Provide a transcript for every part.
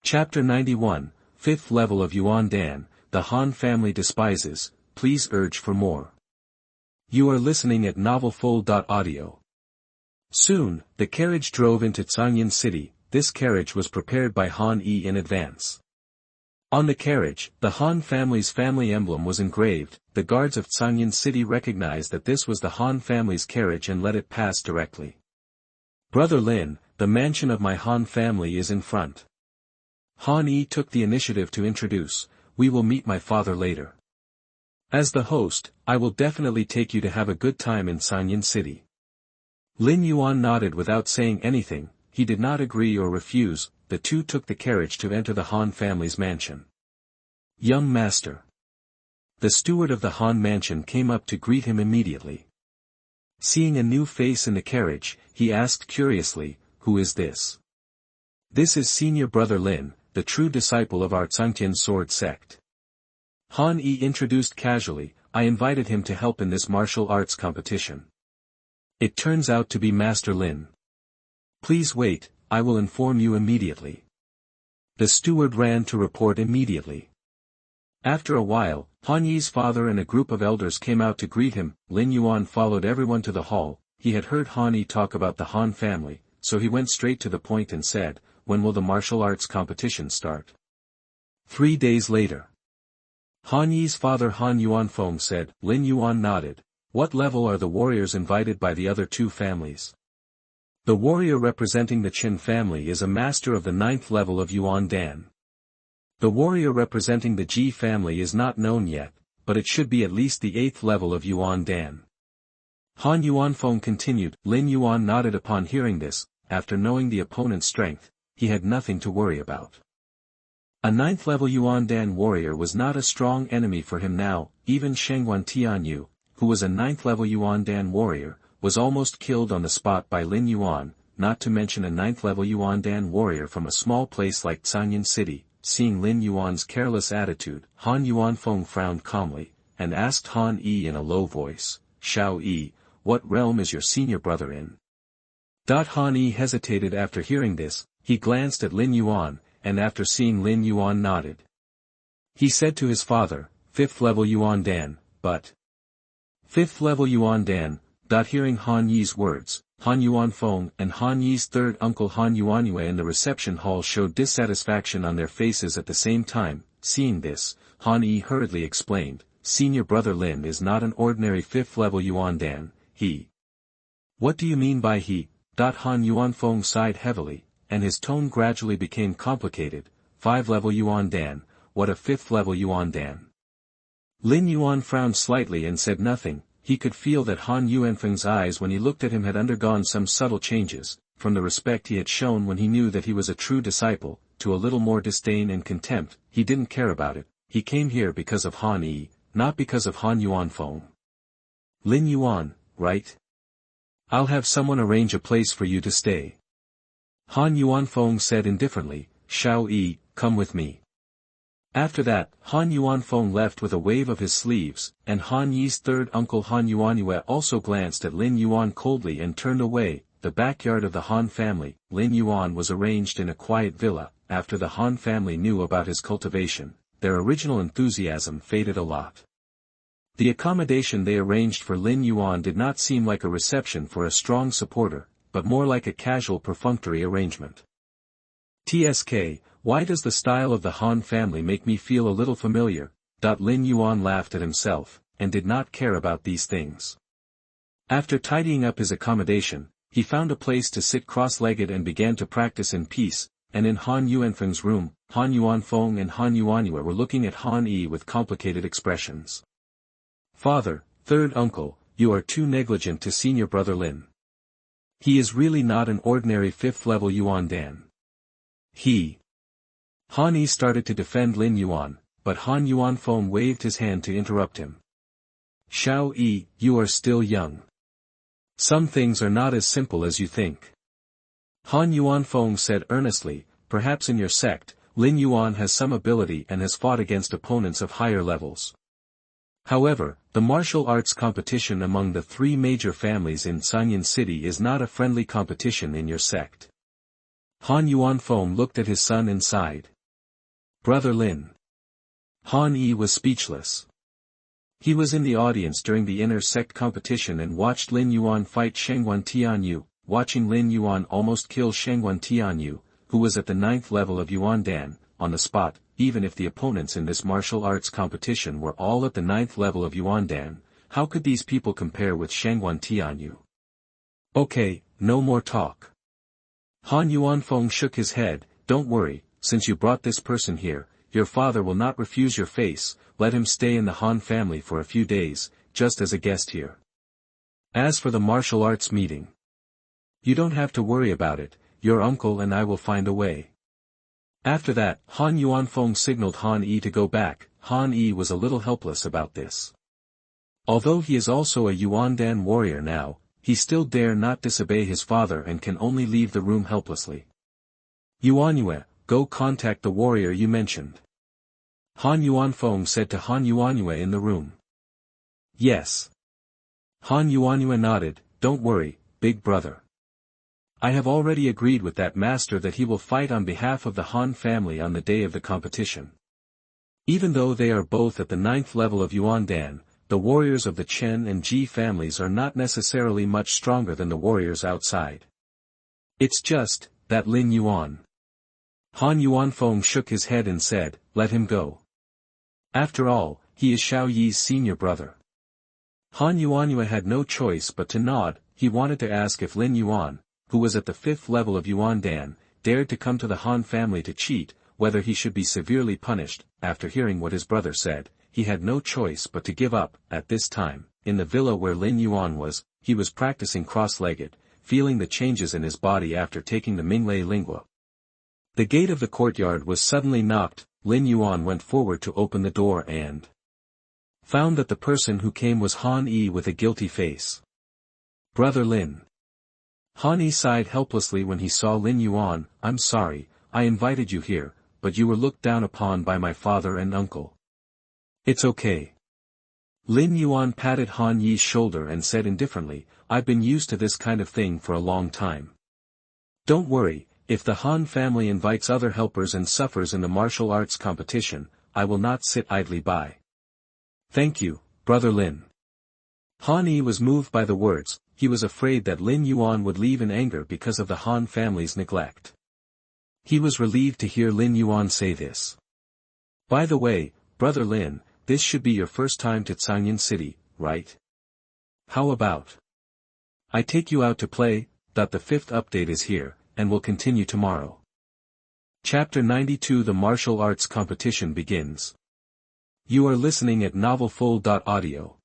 Chapter 91, 5th Level of Yuandan, the Han Family Despises, please urge for more. You are listening at novelfull.audio. Soon, the carriage drove into Cangtian City. This carriage was prepared by Han Yi in advance. On the carriage, the Han family's family emblem was engraved. The guards of Cangtian City recognized that this was the Han family's carriage and let it pass directly. Brother Lin, the mansion of my Han family is in front. Han Yi took the initiative to introduce, we will meet my father later. As the host, I will definitely take you to have a good time in Cangtian City. Lin Yuan nodded without saying anything. He did not agree or refuse. The two took the carriage to enter the Han family's mansion. Young master. The steward of the Han mansion came up to greet him immediately. Seeing a new face in the carriage, he asked curiously, who is this? This is senior brother Lin, the true disciple of our Cangtian sword sect. Han Yi introduced casually, I invited him to help in this martial arts competition. It turns out to be Master Lin. Please wait, I will inform you immediately. The steward ran to report immediately. After a while, Han Yi's father and a group of elders came out to greet him. Lin Yuan followed everyone to the hall. He had heard Han Yi talk about the Han family, so he went straight to the point and said, when will the martial arts competition start? 3 days later. Han Yi's father Han Yuanfeng said. Lin Yuan nodded. What level are the warriors invited by the other two families? The warrior representing the Qin family is a master of the 9th level of Yuandan. The warrior representing the Ji family is not known yet, but it should be at least the 8th level of Yuandan. Han Yuanfeng continued. Lin Yuan nodded upon hearing this. After knowing the opponent's strength, he had nothing to worry about. A 9th level Yuandan warrior was not a strong enemy for him now. Even Shengguan Tianyu, who was a 9th level Yuandan warrior, was almost killed on the spot by Lin Yuan, not to mention a 9th level Yuandan warrior from a small place like Cangtian City. Seeing Lin Yuan's careless attitude, Han Yuanfeng frowned calmly, and asked Han Yi in a low voice, Xiao Yi, what realm is your senior brother in? Han Yi hesitated after hearing this. He glanced at Lin Yuan, and after seeing Lin Yuan nodded. He said to his father, 5th level Yuandan, but 5th level Yuandan. Hearing Han Yi's words, Han Yuanfeng and Han Yi's third uncle Han Yuanyue in the reception hall showed dissatisfaction on their faces at the same time. Seeing this, Han Yi hurriedly explained, senior brother Lin is not an ordinary 5th level Yuandan, he. What do you mean by he? Han Yuanfeng sighed heavily, and his tone gradually became complicated. 5th level Yuandan, what a 5th level Yuandan? Lin Yuan frowned slightly and said nothing. He could feel that Han Yuanfeng's eyes when he looked at him had undergone some subtle changes, from the respect he had shown when he knew that he was a true disciple, to a little more disdain and contempt. He didn't care about it. He came here because of Han Yi, not because of Han Yuanfeng. Lin Yuan, right? I'll have someone arrange a place for you to stay. Han Yuanfeng said indifferently, Xiao Yi, come with me. After that, Han Yuanfeng left with a wave of his sleeves, and Han Yi's third uncle Han Yuanyue also glanced at Lin Yuan coldly and turned away. The backyard of the Han family, Lin Yuan was arranged in a quiet villa. After the Han family knew about his cultivation, their original enthusiasm faded a lot. The accommodation they arranged for Lin Yuan did not seem like a reception for a strong supporter, but more like a casual perfunctory arrangement. TSK, why does the style of the Han family make me feel a little familiar? Lin Yuan laughed at himself, and did not care about these things. After tidying up his accommodation, he found a place to sit cross-legged and began to practice in peace, and in Han Yuanfeng's room, Han Yuanfeng and Han Yuanyue were looking at Han Yi with complicated expressions. Father, third uncle, you are too negligent to senior brother Lin. He is really not an ordinary 5th level Yuandan. Han Yi started to defend Lin Yuan, but Han Yuanfeng waved his hand to interrupt him. Xiao Yi, you are still young. Some things are not as simple as you think. Han Yuanfeng said earnestly, perhaps in your sect, Lin Yuan has some ability and has fought against opponents of higher levels. However, the martial arts competition among the 3 major families in Cangtian City is not a friendly competition in your sect. Han Yuanfeng looked at his son and sighed. Brother Lin. Han Yi was speechless. He was in the audience during the inner sect competition and watched Lin Yuan fight Shengguan Tianyu, watching Lin Yuan almost kill Shengguan Tianyu, who was at the 9th level of Yuandan, on the spot. Even if the opponents in this martial arts competition were all at the 9th level of Yuandan, how could these people compare with Shengguan Tianyu? Okay, no more talk. Han Yuanfeng shook his head. Don't worry, since you brought this person here, your father will not refuse your face. Let him stay in the Han family for a few days, just as a guest here. As for the martial arts meeting, you don't have to worry about it, your uncle and I will find a way. After that, Han Yuanfeng signaled Han Yi to go back. Han Yi was a little helpless about this. Although he is also a Yuandan warrior now, he still dare not disobey his father and can only leave the room helplessly. Yuanyue, go contact the warrior you mentioned. Han Yuanfeng said to Han Yuanyue in the room. Yes. Han Yuanyue nodded. Don't worry, big brother. I have already agreed with that master that he will fight on behalf of the Han family on the day of the competition. Even though they are both at the 9th level of Yuandan, the warriors of the Chen and Ji families are not necessarily much stronger than the warriors outside. It's just that Lin Yuan. Han Yuanfeng shook his head and said, let him go. After all, he is Xiao Yi's senior brother. Han Yuanyue had no choice but to nod. He wanted to ask if Lin Yuan, who was at the 5th level of Yuandan, dared to come to the Han family to cheat, whether he should be severely punished. After hearing what his brother said, he had no choice but to give up. At this time, in the villa where Lin Yuan was, he was practicing cross-legged, feeling the changes in his body after taking the Minglei lingua. The gate of the courtyard was suddenly knocked. Lin Yuan went forward to open the door and found that the person who came was Han Yi with a guilty face. Brother Lin. Han Yi sighed helplessly when he saw Lin Yuan. I'm sorry, I invited you here, but you were looked down upon by my father and uncle. It's okay. Lin Yuan patted Han Yi's shoulder and said indifferently, I've been used to this kind of thing for a long time. Don't worry, if the Han family invites other helpers and suffers in the martial arts competition, I will not sit idly by. Thank you, Brother Lin. Han Yi was moved by the words. He was afraid that Lin Yuan would leave in anger because of the Han family's neglect. He was relieved to hear Lin Yuan say this. By the way, Brother Lin, this should be your first time to Cangtian City, right? How about I take you out to play? The 5th update is here, and will continue tomorrow. Chapter 92 The Martial Arts Competition begins. You are listening at novelfull.audio.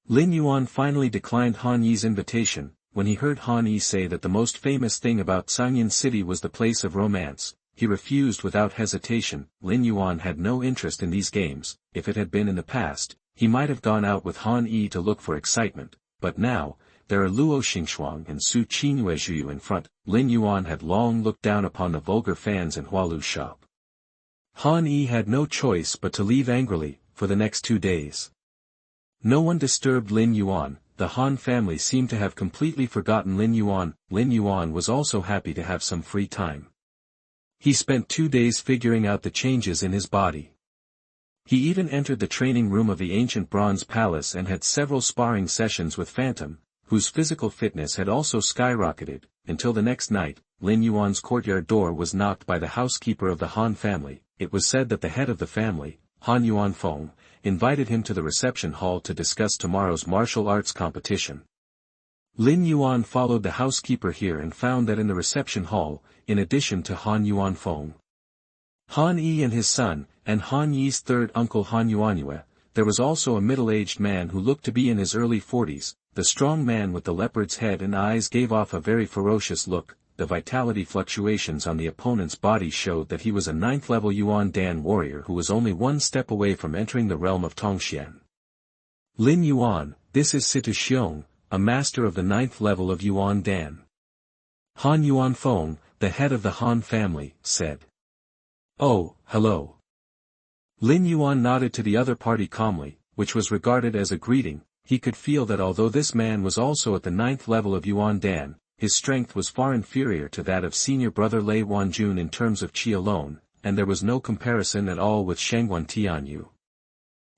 Lin Yuan finally declined Han Yi's invitation. When he heard Han Yi say that the most famous thing about Cangtian City was the place of romance, he refused without hesitation. Lin Yuan had no interest in these games. If it had been in the past, he might have gone out with Han Yi to look for excitement, but now, there are Luo Xingxuang and Su Qinyue in front. Lin Yuan had long looked down upon the vulgar fans in Hualu's shop. Han Yi had no choice but to leave angrily, for the next 2 days. No one disturbed Lin Yuan. The Han family seemed to have completely forgotten Lin Yuan. Lin Yuan was also happy to have some free time. He spent 2 days figuring out the changes in his body. He even entered the training room of the ancient bronze palace and had several sparring sessions with Phantom, whose physical fitness had also skyrocketed. Until the next night, Lin Yuan's courtyard door was knocked by the housekeeper of the Han family. It was said that the head of the family, Han Yuanfeng, invited him to the reception hall to discuss tomorrow's martial arts competition. Lin Yuan followed the housekeeper here and found that in the reception hall, in addition to Han Yuanfeng, Han Yi and his son, and Han Yi's third uncle Han Yuanyue, there was also a middle-aged man who looked to be in his early 40s. The strong man with the leopard's head and eyes gave off a very ferocious look. The vitality fluctuations on the opponent's body showed that he was a 9th-level Yuandan warrior who was only 1 step away from entering the realm of Tongxian. Lin Yuan, this is Situ Xiong, a master of the 9th level of Yuandan. Han Yuanfeng, the head of the Han family, said. Oh, hello. Lin Yuan nodded to the other party calmly, which was regarded as a greeting. He could feel that although this man was also at the 9th level of Yuandan, his strength was far inferior to that of senior brother Lei Wanjun in terms of qi alone. and there was no comparison at all with Shangguan Tianyu.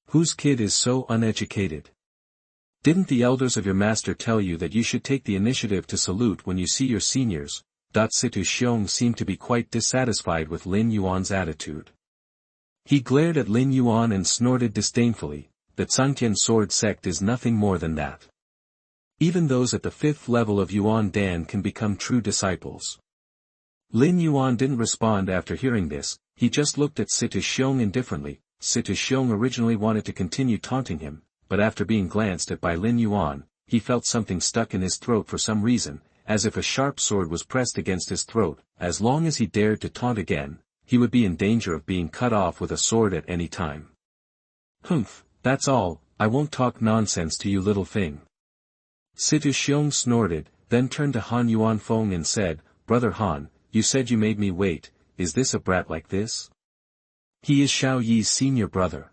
Whose kid is so uneducated? Didn't the elders of your master tell you that you should take the initiative to salute when you see your seniors? Ji Yunsheng seemed to be quite dissatisfied with Lin Yuan's attitude. He glared at Lin Yuan and snorted disdainfully, the Cangtian sword sect is nothing more than that. Even those at the 5th level of Yuandan can become true disciples. Lin Yuan didn't respond after hearing this, he just looked at Ji Yunsheng indifferently. Ji Yunsheng originally wanted to continue taunting him, but after being glanced at by Lin Yuan, he felt something stuck in his throat for some reason, as if a sharp sword was pressed against his throat. As long as he dared to taunt again, he would be in danger of being cut off with a sword at any time. Humph, that's all, I won't talk nonsense to you little thing. Ji Yunsheng snorted, then turned to Han Yuanfeng and said, Brother Han, you said you made me wait, is this a brat like this? He is Xiao Yi's senior brother.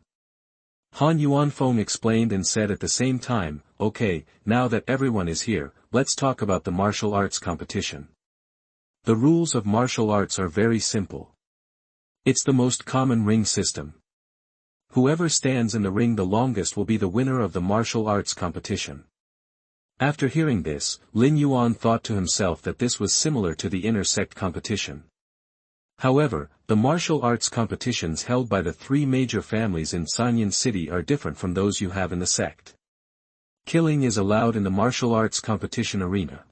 Han Yuanfeng explained and said at the same time, okay, now that everyone is here, let's talk about the martial arts competition. The rules of martial arts are very simple. It's the most common ring system. Whoever stands in the ring the longest will be the winner of the martial arts competition. After hearing this, Lin Yuan thought to himself that this was similar to the inner sect competition. However, the martial arts competitions held by the 3 major families in Cangtian City are different from those you have in the sect. Killing is allowed in the martial arts competition arena.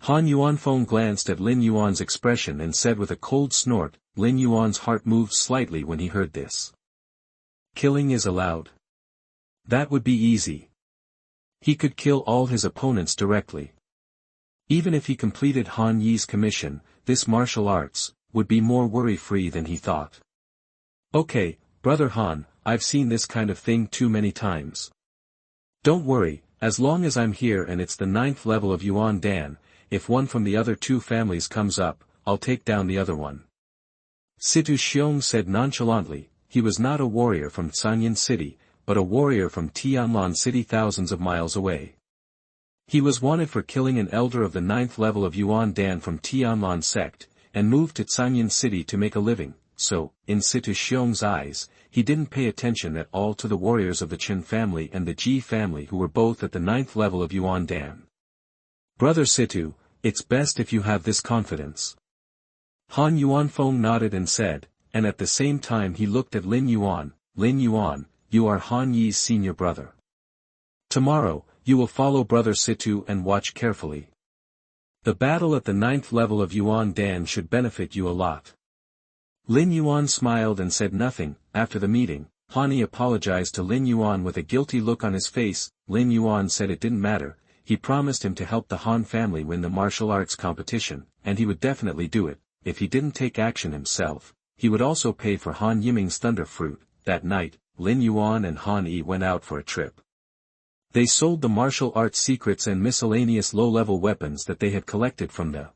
Han Yuanfeng glanced at Lin Yuan's expression and said with a cold snort, Lin Yuan's heart moved slightly when he heard this. Killing is allowed. That would be easy. He could kill all his opponents directly. Even if he completed Han Yi's commission, this martial arts would be more worry-free than he thought. Okay, Brother Han, I've seen this kind of thing too many times. Don't worry, as long as I'm here and it's the 9th level of Yuandan, if one from the other 2 families comes up, I'll take down the other one. Ji Yunsheng said nonchalantly, he was not a warrior from Cangtian City, but a warrior from Tianlan City thousands of miles away. He was wanted for killing an elder of the 9th level of Yuandan from Tianlan Sect, and moved to Cangtian City to make a living, so, in Ji Yunsheng's eyes, he didn't pay attention at all to the warriors of the Chen family and the Ji family who were both at the 9th level of Yuandan. Brother Situ, it's best if you have this confidence. Han Yuanfeng nodded and said, and at the same time he looked at Lin Yuan, you are Han Yi's senior brother. Tomorrow, you will follow Brother Situ and watch carefully. The battle at the 9th level of Yuandan should benefit you a lot. Lin Yuan smiled and said nothing. After the meeting, Han Yi apologized to Lin Yuan with a guilty look on his face. Lin Yuan said it didn't matter, he promised him to help the Han family win the martial arts competition, and he would definitely do it. If he didn't take action himself, he would also pay for Han Yiming's thunder fruit. That night, Lin Yuan and Han Yi went out for a trip. They sold the martial arts secrets and miscellaneous low-level weapons that they had collected from the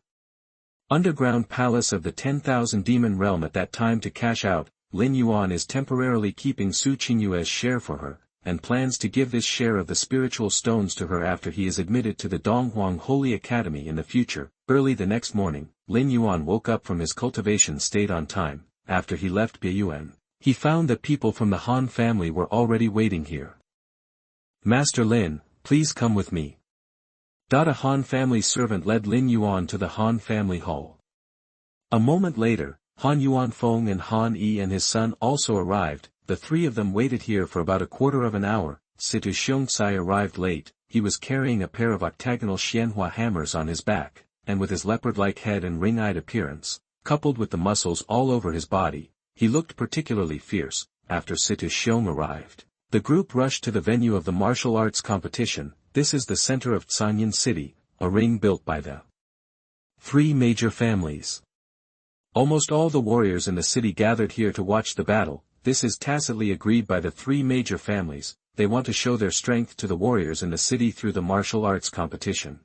underground palace of the 10,000 demon realm at that time to cash out. Lin Yuan is temporarily keeping Su Qingyue's share for her, and plans to give this share of the spiritual stones to her after he is admitted to the Donghuang Holy Academy in the future. Early the next morning, Lin Yuan woke up from his cultivation state on time. After he left Beiyuan, he found that people from the Han family were already waiting here. Master Lin, please come with me. A Han family servant led Lin Yuan to the Han family hall. A moment later, Han Yuanfeng and Han Yi and his son also arrived. The 3 of them waited here for about a quarter of an hour. Ji Yunsheng arrived late. He was carrying a pair of octagonal Xianhua hammers on his back, and with his leopard-like head and ring-eyed appearance, coupled with the muscles all over his body, he looked particularly fierce. After Ji Yunsheng arrived, the group rushed to the venue of the martial arts competition. This is the center of Cangtian City, a ring built by the 3 major families. Almost all the warriors in the city gathered here to watch the battle. This is tacitly agreed by the 3 major families. They want to show their strength to the warriors in the city through the martial arts competition.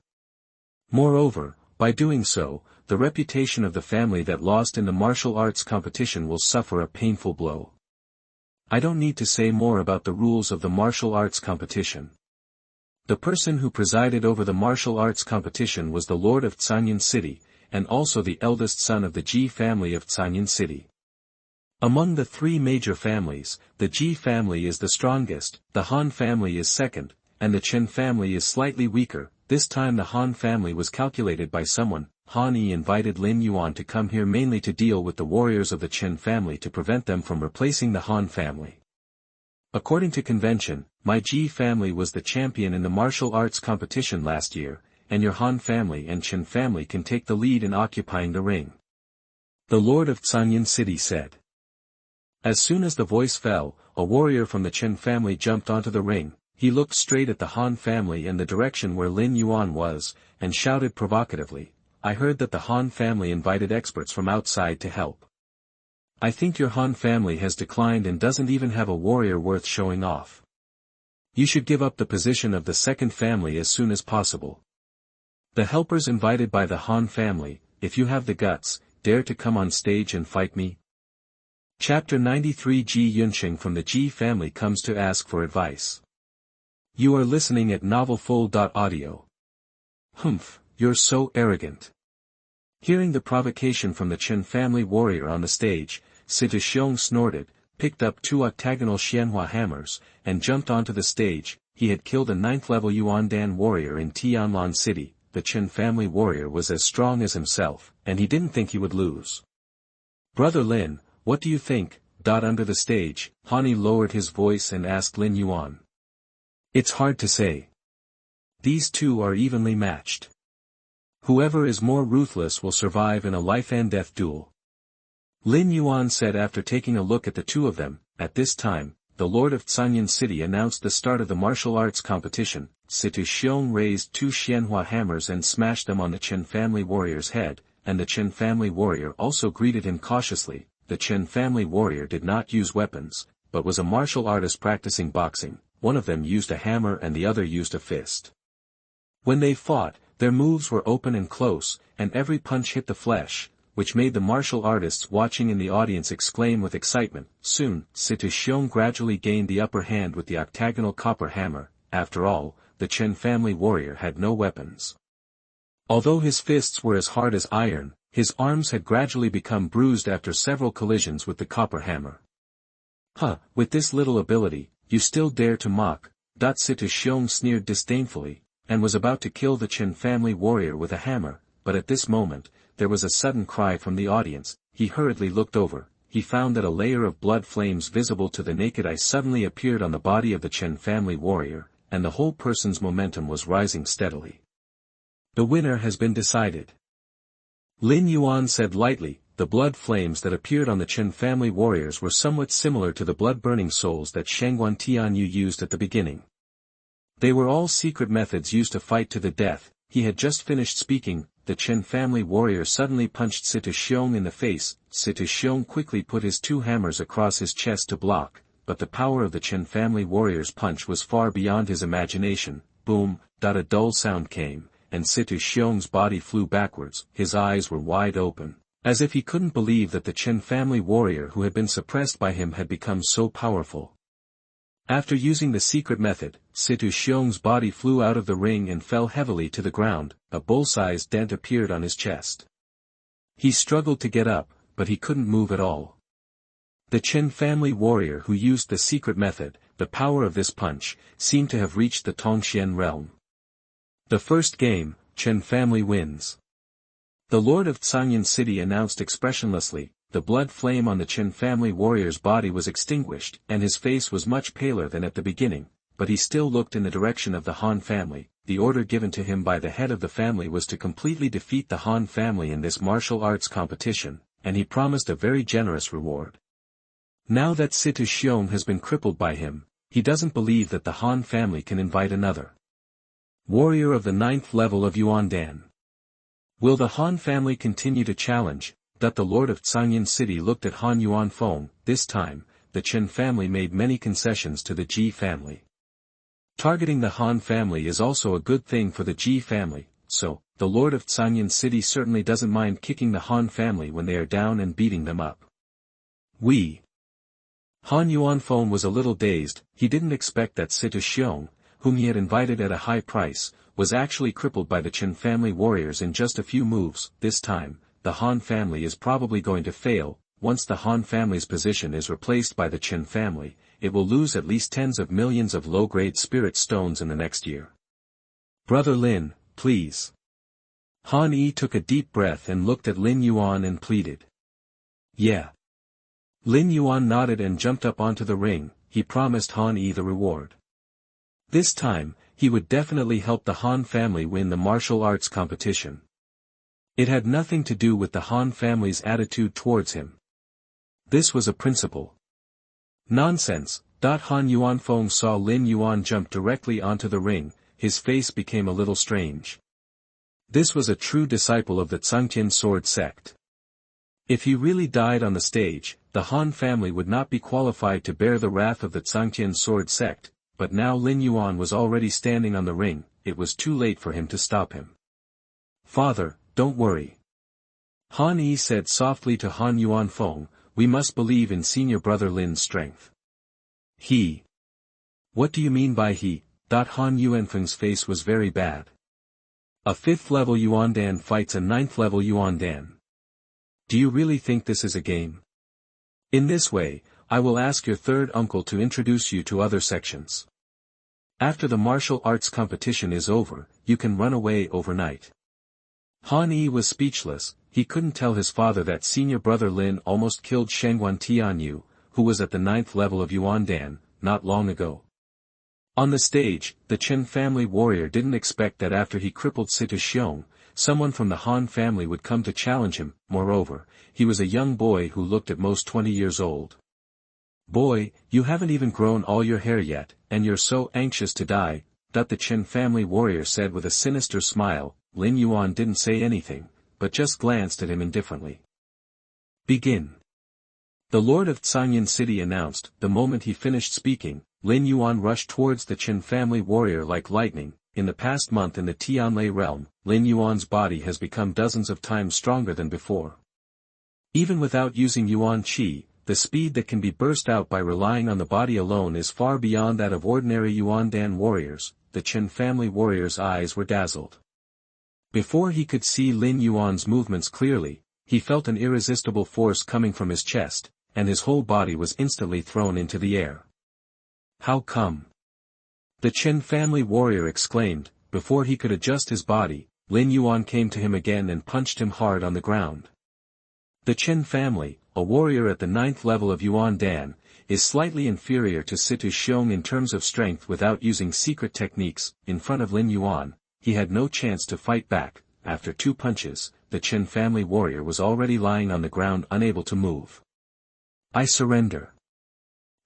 Moreover, by doing so, the reputation of the family that lost in the martial arts competition will suffer a painful blow. I don't need to say more about the rules of the martial arts competition. The person who presided over the martial arts competition was the Lord of Cangtian City, and also the eldest son of the Ji family of Cangtian City. Among the three major families, the Ji family is the strongest, the Han family is second, and the Chen family is slightly weaker. This time the Han family was calculated by someone. Han Yi invited Lin Yuan to come here mainly to deal with the warriors of the Chen family to prevent them from replacing the Han family. According to convention, my Ji family was the champion in the martial arts competition last year, and your Han family and Chen family can take the lead in occupying the ring. The Lord of Cangtian City said. As soon as the voice fell, a warrior from the Chen family jumped onto the ring. He looked straight at the Han family and the direction where Lin Yuan was, and shouted provocatively, "I heard that the Han family invited experts from outside to help. I think your Han family has declined and doesn't even have a warrior worth showing off. You should give up the position of the second family as soon as possible. The helpers invited by the Han family, if you have the guts, dare to come on stage and fight me." Chapter 93 Ji Yunsheng from the Ji family comes to ask for advice. You are listening at NovelFull.audio. Humph, you're so arrogant. Hearing the provocation from the Chen family warrior on the stage, Ji Yunsheng snorted, picked up two octagonal Xianhua hammers, and jumped onto the stage. He had killed a 9th-level Yuandan warrior in Tianlan City. The Chen family warrior was as strong as himself, and he didn't think he would lose. Brother Lin, what do you think? Under the stage, Han Yi lowered his voice and asked Lin Yuan. It's hard to say. These two are evenly matched. Whoever is more ruthless will survive in a life-and-death duel. Lin Yuan said after taking a look at the two of them. At this time, the Lord of Cangtian City announced the start of the martial arts competition. Ji Yunsheng raised two Xianhua hammers and smashed them on the Chen family warrior's head, and the Chen family warrior also greeted him cautiously. The Chen family warrior did not use weapons, but was a martial artist practicing boxing. One of them used a hammer and the other used a fist. When they fought, their moves were open and close, and every punch hit the flesh, which made the martial artists watching in the audience exclaim with excitement. Soon, Ji Yunsheng gradually gained the upper hand with the octagonal copper hammer. After all, the Chen family warrior had no weapons. Although his fists were as hard as iron, his arms had gradually become bruised after several collisions with the copper hammer. With this little ability, you still dare to mock? Ji Yunsheng sneered disdainfully, and was about to kill the Chen family warrior with a hammer, but at this moment, there was a sudden cry from the audience. He hurriedly looked over. He found that a layer of blood flames visible to the naked eye suddenly appeared on the body of the Chen family warrior, and the whole person's momentum was rising steadily. The winner has been decided. Lin Yuan said lightly. The blood flames that appeared on the Chen family warriors were somewhat similar to the blood-burning souls that Shangguan Tianyu used at the beginning. They were all secret methods used to fight to the death. He had just finished speaking. The Chen family warrior suddenly punched Ji Yunsheng in the face. Ji Yunsheng quickly put his two hammers across his chest to block, but the power of the Chen family warrior's punch was far beyond his imagination. Boom! A dull sound came, and Ji Yunsheng's body flew backwards. His eyes were wide open, as if he couldn't believe that the Chen family warrior who had been suppressed by him had become so powerful. After using the secret method, Ji Yunsheng's body flew out of the ring and fell heavily to the ground. A bull-sized dent appeared on his chest. He struggled to get up, but he couldn't move at all. The Chen family warrior who used the secret method, the power of this punch, seemed to have reached the Tongxian realm. The first game, Chen family wins. The Lord of Cangtian City announced expressionlessly. The blood flame on the Chen family warrior's body was extinguished, and his face was much paler than at the beginning, but he still looked in the direction of the Han family. The order given to him by the head of the family was to completely defeat the Han family in this martial arts competition, and he promised a very generous reward. Now that Ji Yunsheng has been crippled by him, he doesn't believe that the Han family can invite another warrior of the 9th level of Yuandan. Will the Han family continue to challenge? The Lord of Cangtian City looked at Han Yuanfeng. This time, the Chen family made many concessions to the Ji family. Targeting the Han family is also a good thing for the Ji family, so, the Lord of Cangtian City certainly doesn't mind kicking the Han family when they are down and beating them up. Han Yuanfeng was a little dazed. He didn't expect that Ji Yunsheng, whom he had invited at a high price, was actually crippled by the Chen family warriors in just a few moves. This time, the Han family is probably going to fail. once the Han family's position is replaced by the Qin family, it will lose at least tens of millions of low-grade spirit stones in the next year. Brother Lin, please. Han Yi took a deep breath and looked at Lin Yuan and pleaded. Yeah. Lin Yuan nodded and jumped up onto the ring. He promised Han Yi the reward. This time, he would definitely help the Han family win the martial arts competition. It had nothing to do with the Han family's attitude towards him. This was a principle. Nonsense. Han Yuanfeng saw Lin Yuan jump directly onto the ring. His face became a little strange. This was a true disciple of the Cangtian sword sect. If he really died on the stage, the Han family would not be qualified to bear the wrath of the Cangtian sword sect, but now Lin Yuan was already standing on the ring. It was too late for him to stop him. Father, don't worry. Han Yi said softly to Han Yuanfeng, we must believe in senior brother Lin's strength. He. What do you mean by he? Han Yuanfeng's face was very bad. A 5th level Yuandan fights a 9th level Yuandan. Do you really think this is a game? In this way, I will ask your third uncle to introduce you to other sections. After the martial arts competition is over, you can run away overnight. Han Yi was speechless. He couldn't tell his father that senior brother Lin almost killed Shengguan Tianyu, who was at the 9th level of Yuandan, not long ago. On the stage, the Qin family warrior didn't expect that after he crippled Situ Xiong, someone from the Han family would come to challenge him. Moreover, he was a young boy who looked at most 20 years old. Boy, you haven't even grown all your hair yet, and you're so anxious to die, the Qin family warrior said with a sinister smile. Lin Yuan didn't say anything, but just glanced at him indifferently. Begin. The Lord of Cangtian City announced. The moment he finished speaking, Lin Yuan rushed towards the Qin family warrior like lightning. In the past month in the Tianlai realm, Lin Yuan's body has become dozens of times stronger than before. Even without using Yuan Qi, the speed that can be burst out by relying on the body alone is far beyond that of ordinary Yuandan warriors. The Qin family warrior's eyes were dazzled. Before he could see Lin Yuan's movements clearly, he felt an irresistible force coming from his chest, and his whole body was instantly thrown into the air. How come? The Qin family warrior exclaimed. Before he could adjust his body, Lin Yuan came to him again and punched him hard on the ground. The Qin family, a warrior at the 9th level of Yuandan, is slightly inferior to Situ Xiong in terms of strength. Without using secret techniques. In front of Lin Yuan, he had no chance to fight back. After 2 punches, the Qin family warrior was already lying on the ground unable to move. I surrender.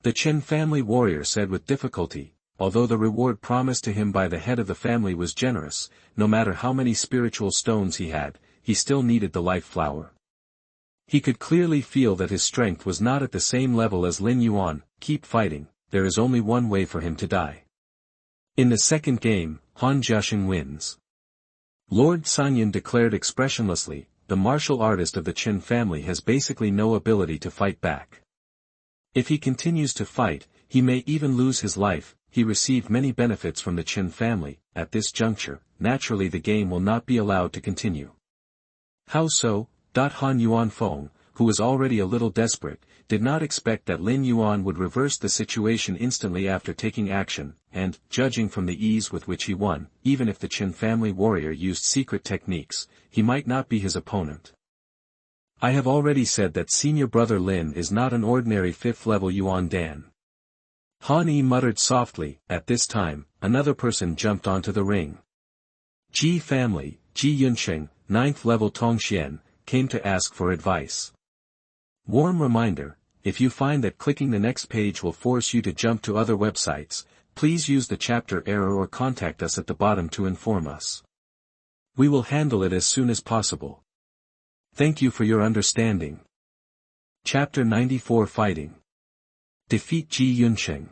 The Qin family warrior said with difficulty. Although the reward promised to him by the head of the family was generous, no matter how many spiritual stones he had, he still needed the life flower. He could clearly feel that his strength was not at the same level as Lin Yuan. Keep fighting, there is only one way for him to die. In the second game, Hu Jiuxing wins. Lord Cangtian declared expressionlessly, the martial artist of the Qin family has basically no ability to fight back. If he continues to fight, he may even lose his life. He received many benefits from the Qin family. At this juncture, naturally the game will not be allowed to continue. How so? Han Yuanfeng, who was already a little desperate, did not expect that Lin Yuan would reverse the situation instantly after taking action, and, judging from the ease with which he won, even if the Qin family warrior used secret techniques, he might not be his opponent. I have already said that senior brother Lin is not an ordinary 5th level Yuandan. Han Yi muttered softly. At this time, another person jumped onto the ring. Ji family, Ji Yunsheng, 9th level Tongxian, came to ask for advice. Warm reminder, if you find that clicking the next page will force you to jump to other websites, please use the chapter error or contact us at the bottom to inform us. We will handle it as soon as possible. Thank you for your understanding. Chapter 94 Fighting. Defeat Ji Yunsheng.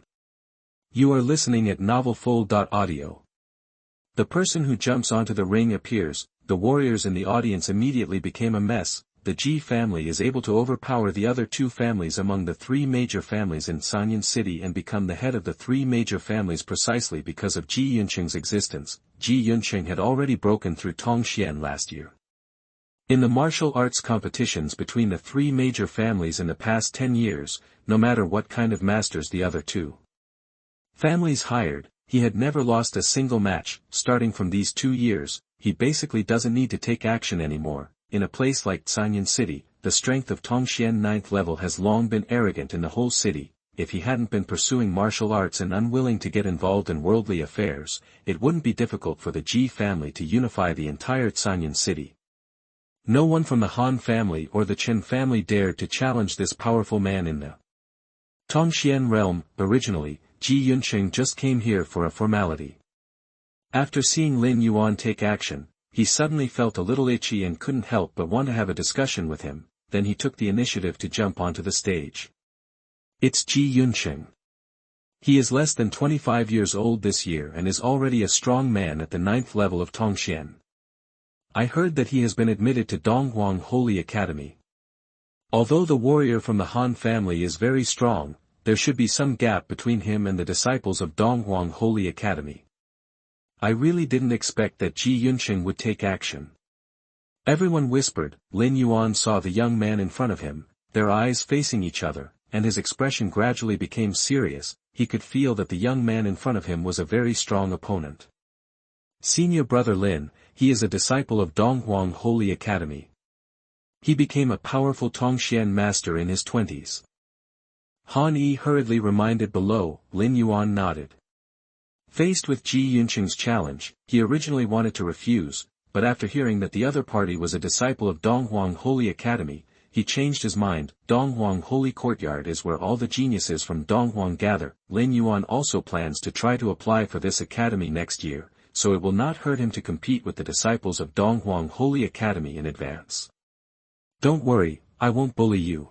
You are listening at novelfull.audio. The person who jumps onto the ring appears. The warriors in the audience immediately became a mess. The Ji family is able to overpower the other 2 families among the 3 major families in Cangtian City and become the head of the 3 major families precisely because of Ji Yunsheng's existence. Ji Yunsheng had already broken through Tongxian last year. In the martial arts competitions between the three major families in the past 10 years, no matter what kind of masters the other two families hired, he had never lost a single match. Starting from these 2 years, he basically doesn't need to take action anymore. In a place like Cangtian City, the strength of Cangtian 9th level has long been arrogant in the whole city. If he hadn't been pursuing martial arts and unwilling to get involved in worldly affairs, it wouldn't be difficult for the Ji family to unify the entire Cangtian City. No one from the Han family or the Chen family dared to challenge this powerful man in the Tongxian realm. Originally, Ji Yunsheng just came here for a formality. After seeing Lin Yuan take action, he suddenly felt a little itchy and couldn't help but want to have a discussion with him. Then he took the initiative to jump onto the stage. It's Ji Yunsheng. He is less than 25 years old this year and is already a strong man at the 9th level of Tongxian. I heard that he has been admitted to Donghuang Holy Academy. Although the warrior from the Han family is very strong, there should be some gap between him and the disciples of Donghuang Holy Academy. I really didn't expect that Ji Yunsheng would take action. Everyone whispered. Lin Yuan saw the young man in front of him, their eyes facing each other, and his expression gradually became serious. He could feel that the young man in front of him was a very strong opponent. Senior brother Lin, he is a disciple of Donghuang Holy Academy. He became a powerful Tongxian master in his 20s. Han Yi hurriedly reminded below. Lin Yuan nodded. Faced with Ji Yunsheng's challenge, he originally wanted to refuse, but after hearing that the other party was a disciple of Donghuang Holy Academy, he changed his mind. Donghuang Holy Courtyard is where all the geniuses from Donghuang gather. Lin Yuan also plans to try to apply for this academy next year, so it will not hurt him to compete with the disciples of Donghuang Holy Academy in advance. Don't worry, I won't bully you.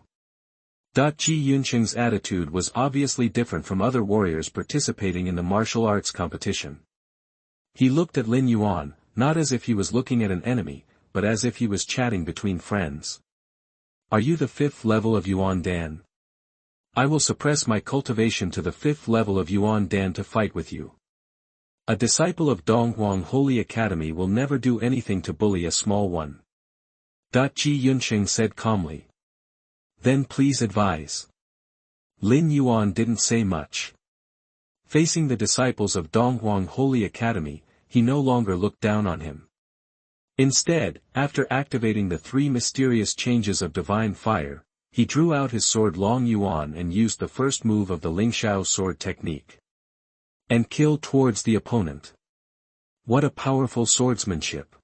Ji Yunsheng's attitude was obviously different from other warriors participating in the martial arts competition. He looked at Lin Yuan, not as if he was looking at an enemy, but as if he was chatting between friends. Are you the 5th level of Yuandan? I will suppress my cultivation to the 5th level of Yuandan to fight with you. A disciple of Donghuang Holy Academy will never do anything to bully a small one. Ji Yunsheng said calmly. Then please advise. Lin Yuan didn't say much. Facing the disciples of Donghuang Holy Academy, he no longer looked down on him. Instead, after activating the 3 mysterious changes of divine fire, he drew out his sword Long Yuan and used the first move of the Lingxiao sword technique. And killed towards the opponent. What a powerful swordsmanship!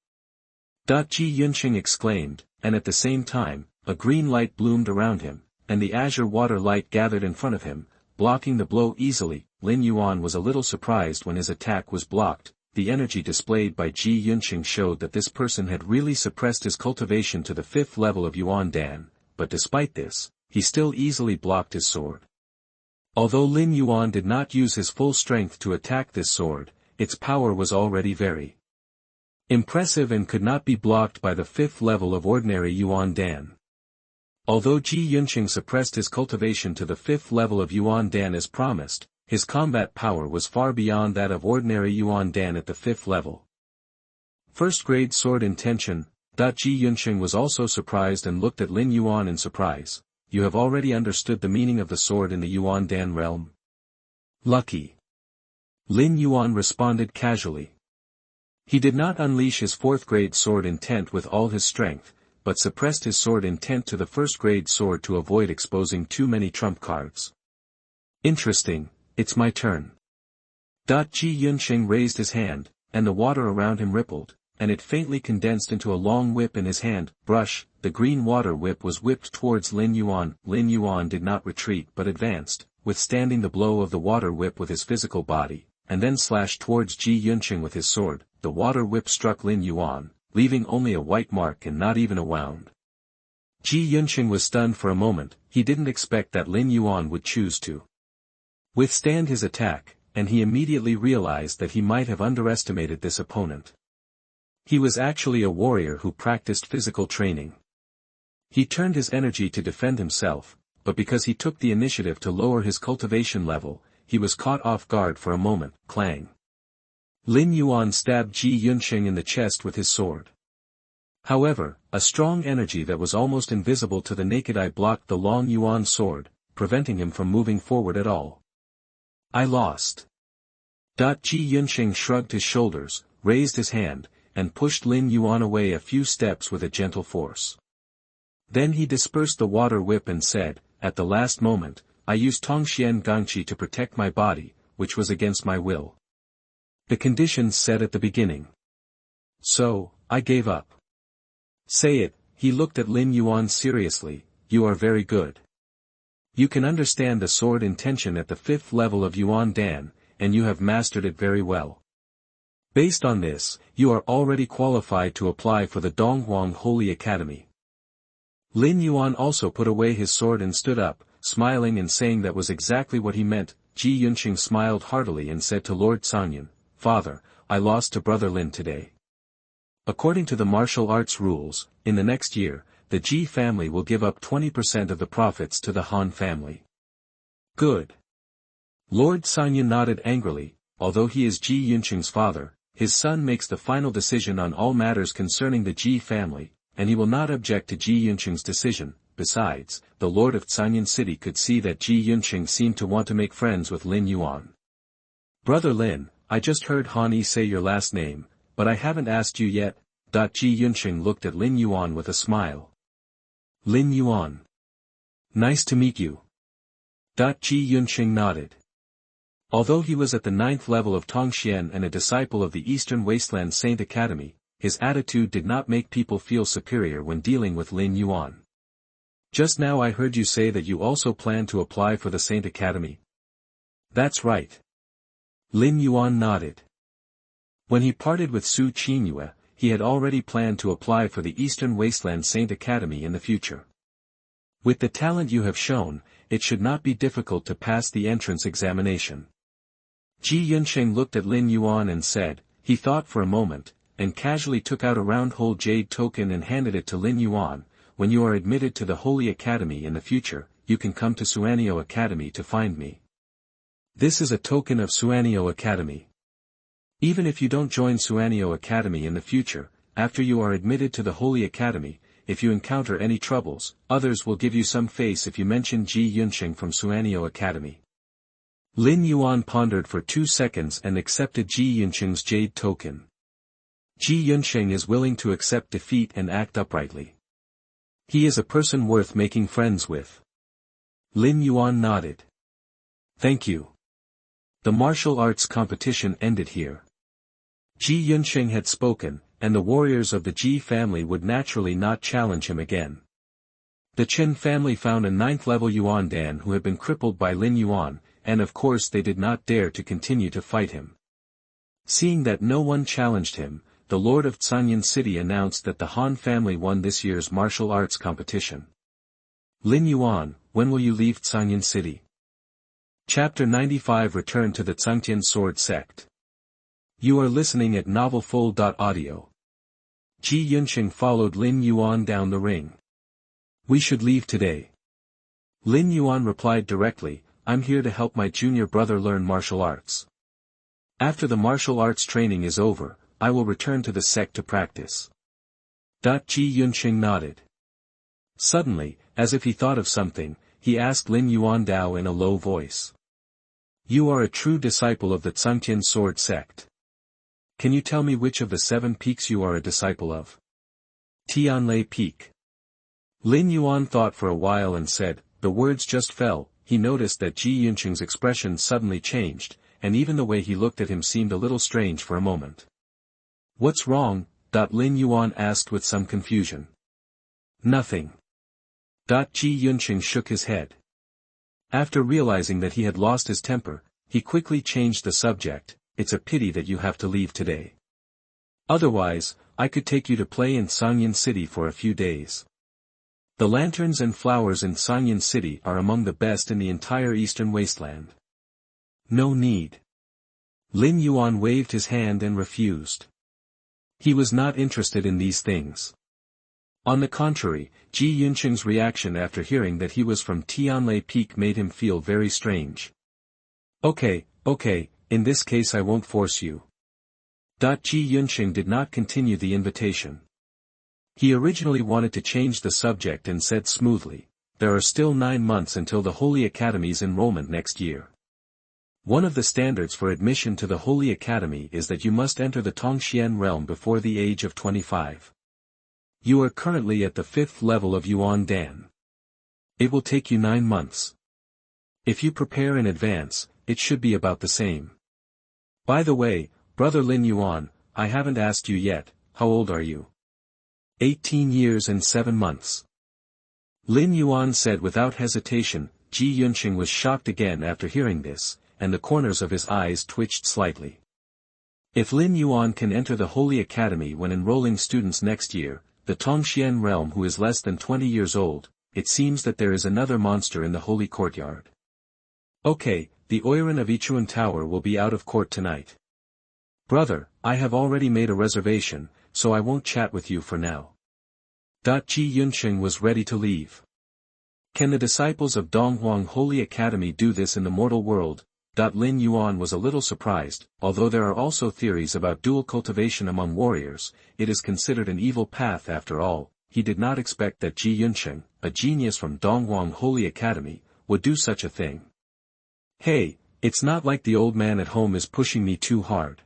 Ji Yunsheng exclaimed, and at the same time, a green light bloomed around him, and the azure water light gathered in front of him, blocking the blow easily. Lin Yuan was a little surprised when his attack was blocked. The energy displayed by Ji Yunsheng showed that this person had really suppressed his cultivation to the 5th level of Yuandan, but despite this, he still easily blocked his sword. Although Lin Yuan did not use his full strength to attack this sword, its power was already very impressive and could not be blocked by the 5th level of ordinary Yuandan. Although Ji Yunsheng suppressed his cultivation to the 5th level of Yuandan as promised, his combat power was far beyond that of ordinary Yuandan at the 5th level. First grade sword intention. Ji Yunsheng was also surprised and looked at Lin Yuan in surprise. You have already understood the meaning of the sword in the Yuandan realm? Lucky. Lin Yuan responded casually. He did not unleash his 4th grade sword intent with all his strength, but suppressed his sword intent to the 1st grade sword to avoid exposing too many trump cards. Interesting, it's my turn. Ji Yunsheng raised his hand, and the water around him rippled, and it faintly condensed into a long whip in his hand. Brush, the green water whip was whipped towards Lin Yuan. Lin Yuan did not retreat but advanced, withstanding the blow of the water whip with his physical body, and then slashed towards Ji Yunsheng with his sword. The water whip struck Lin Yuan, leaving only a white mark and not even a wound. Ji Yunsheng was stunned for a moment. He didn't expect that Lin Yuan would choose to withstand his attack, and he immediately realized that he might have underestimated this opponent. He was actually a warrior who practiced physical training. He turned his energy to defend himself, but because he took the initiative to lower his cultivation level, he was caught off guard for a moment. Clang. Lin Yuan stabbed Ji Yunsheng in the chest with his sword. However, a strong energy that was almost invisible to the naked eye blocked the long Yuan sword, preventing him from moving forward at all. I lost. Ji Yunsheng shrugged his shoulders, raised his hand, and pushed Lin Yuan away a few steps with a gentle force. Then he dispersed the water whip and said, at the last moment, I used Tongxian Gangqi to protect my body, which was against my will. The conditions set at the beginning. So, I gave up. Say it, he looked at Lin Yuan seriously, you are very good. You can understand the sword intention at the 5th level of Yuandan, and you have mastered it very well. Based on this, you are already qualified to apply for the Donghuang Holy Academy. Lin Yuan also put away his sword and stood up, smiling and saying that was exactly what he meant. Ji Yunsheng smiled heartily and said to Lord Cangtian, Father, I lost to Brother Lin today. According to the martial arts rules, in the next year, the Ji family will give up 20% of the profits to the Han family. Good. Lord Cangtian nodded angrily. Although he is Ji Yunsheng's father, his son makes the final decision on all matters concerning the Ji family, and he will not object to Ji Yunsheng's decision. Besides, the lord of Cangtian city could see that Ji Yunsheng seemed to want to make friends with Lin Yuan. Brother Lin, I just heard Han Yi say your last name, but I haven't asked you yet. Ji Yunsheng looked at Lin Yuan with a smile. Lin Yuan. Nice to meet you. Ji Yunsheng nodded. Although he was at the 9th level of Tongxian and a disciple of the Eastern Wasteland Saint Academy, his attitude did not make people feel superior when dealing with Lin Yuan. Just now I heard you say that you also plan to apply for the Saint Academy. That's right. Lin Yuan nodded. When he parted with Su Qinyue, he had already planned to apply for the Eastern Wasteland Saint Academy in the future. With the talent you have shown, it should not be difficult to pass the entrance examination. Ji Yunsheng looked at Lin Yuan and said, he thought for a moment, and casually took out a round whole jade token and handed it to Lin Yuan. When you are admitted to the Holy Academy in the future, you can come to Suanio Academy to find me. This is a token of Suanio Academy. Even if you don't join Suanio Academy in the future, after you are admitted to the Holy Academy, if you encounter any troubles, others will give you some face if you mention Ji Yunsheng from Suanio Academy. Lin Yuan pondered for 2 seconds and accepted Ji Yunsheng's jade token. Ji Yunsheng is willing to accept defeat and act uprightly. He is a person worth making friends with. Lin Yuan nodded. Thank you. The martial arts competition ended here. Ji Yunsheng had spoken, and the warriors of the Ji family would naturally not challenge him again. The Chen family found a 9th level Yuandan who had been crippled by Lin Yuan, and of course they did not dare to continue to fight him. Seeing that no one challenged him, the lord of Cangtian city announced that the Han family won this year's martial arts competition. Lin Yuan, when will you leave Cangtian city? Chapter 95 Return to the Cangtian Sword Sect. You are listening at novelfull.audio. Ji Yunsheng followed Lin Yuan down the ring. We should leave today. Lin Yuan replied directly, I'm here to help my junior brother learn martial arts. After the martial arts training is over, I will return to the sect to practice. Ji Yunsheng nodded. Suddenly, as if he thought of something, he asked Lin Yuan Dao in a low voice. You are a true disciple of the Cangtian Sword Sect. Can you tell me which of the 7 peaks you are a disciple of? Tianlei Peak. Lin Yuan thought for a while and said, the words just fell. He noticed that Ji Yunsheng's expression suddenly changed, and even the way he looked at him seemed a little strange for a moment. What's wrong? Lin Yuan asked with some confusion. Nothing. Ji Yunsheng shook his head. After realizing that he had lost his temper, he quickly changed the subject. It's a pity that you have to leave today. Otherwise, I could take you to play in Cangtian city for a few days. The lanterns and flowers in Cangtian city are among the best in the entire eastern wasteland. No need. Lin Yuan waved his hand and refused. He was not interested in these things. On the contrary, Ji Yunsheng's reaction after hearing that he was from Tianlei Peak made him feel very strange. Okay, in this case I won't force you. Ji Yunsheng did not continue the invitation. He originally wanted to change the subject and said smoothly, "There are still 9 months until the Holy Academy's enrollment next year. One of the standards for admission to the Holy Academy is that you must enter the Cangtian realm before the age of 25. You are currently at the 5th level of Yuandan. It will take you 9 months. If you prepare in advance, it should be about the same. By the way, Brother Lin Yuan, I haven't asked you yet, how old are you?" 18 years and 7 months. Lin Yuan said without hesitation. Ji Yunsheng was shocked again after hearing this, and the corners of his eyes twitched slightly. If Lin Yuan can enter the Holy Academy when enrolling students next year, the Tongxian realm who is less than 20 years old, it seems that there is another monster in the Holy Courtyard. Okay, the Oiran of Ichuan Tower will be out of court tonight. Brother, I have already made a reservation, so I won't chat with you for now. Ji Yunsheng was ready to leave. Can the disciples of Donghuang Holy Academy do this in the mortal world? Lin Yuan was a little surprised. Although there are also theories about dual cultivation among warriors, it is considered an evil path after all. He did not expect that Ji Yunsheng, a genius from Donghuang Holy Academy, would do such a thing. Hey, it's not like the old man at home is pushing me too hard.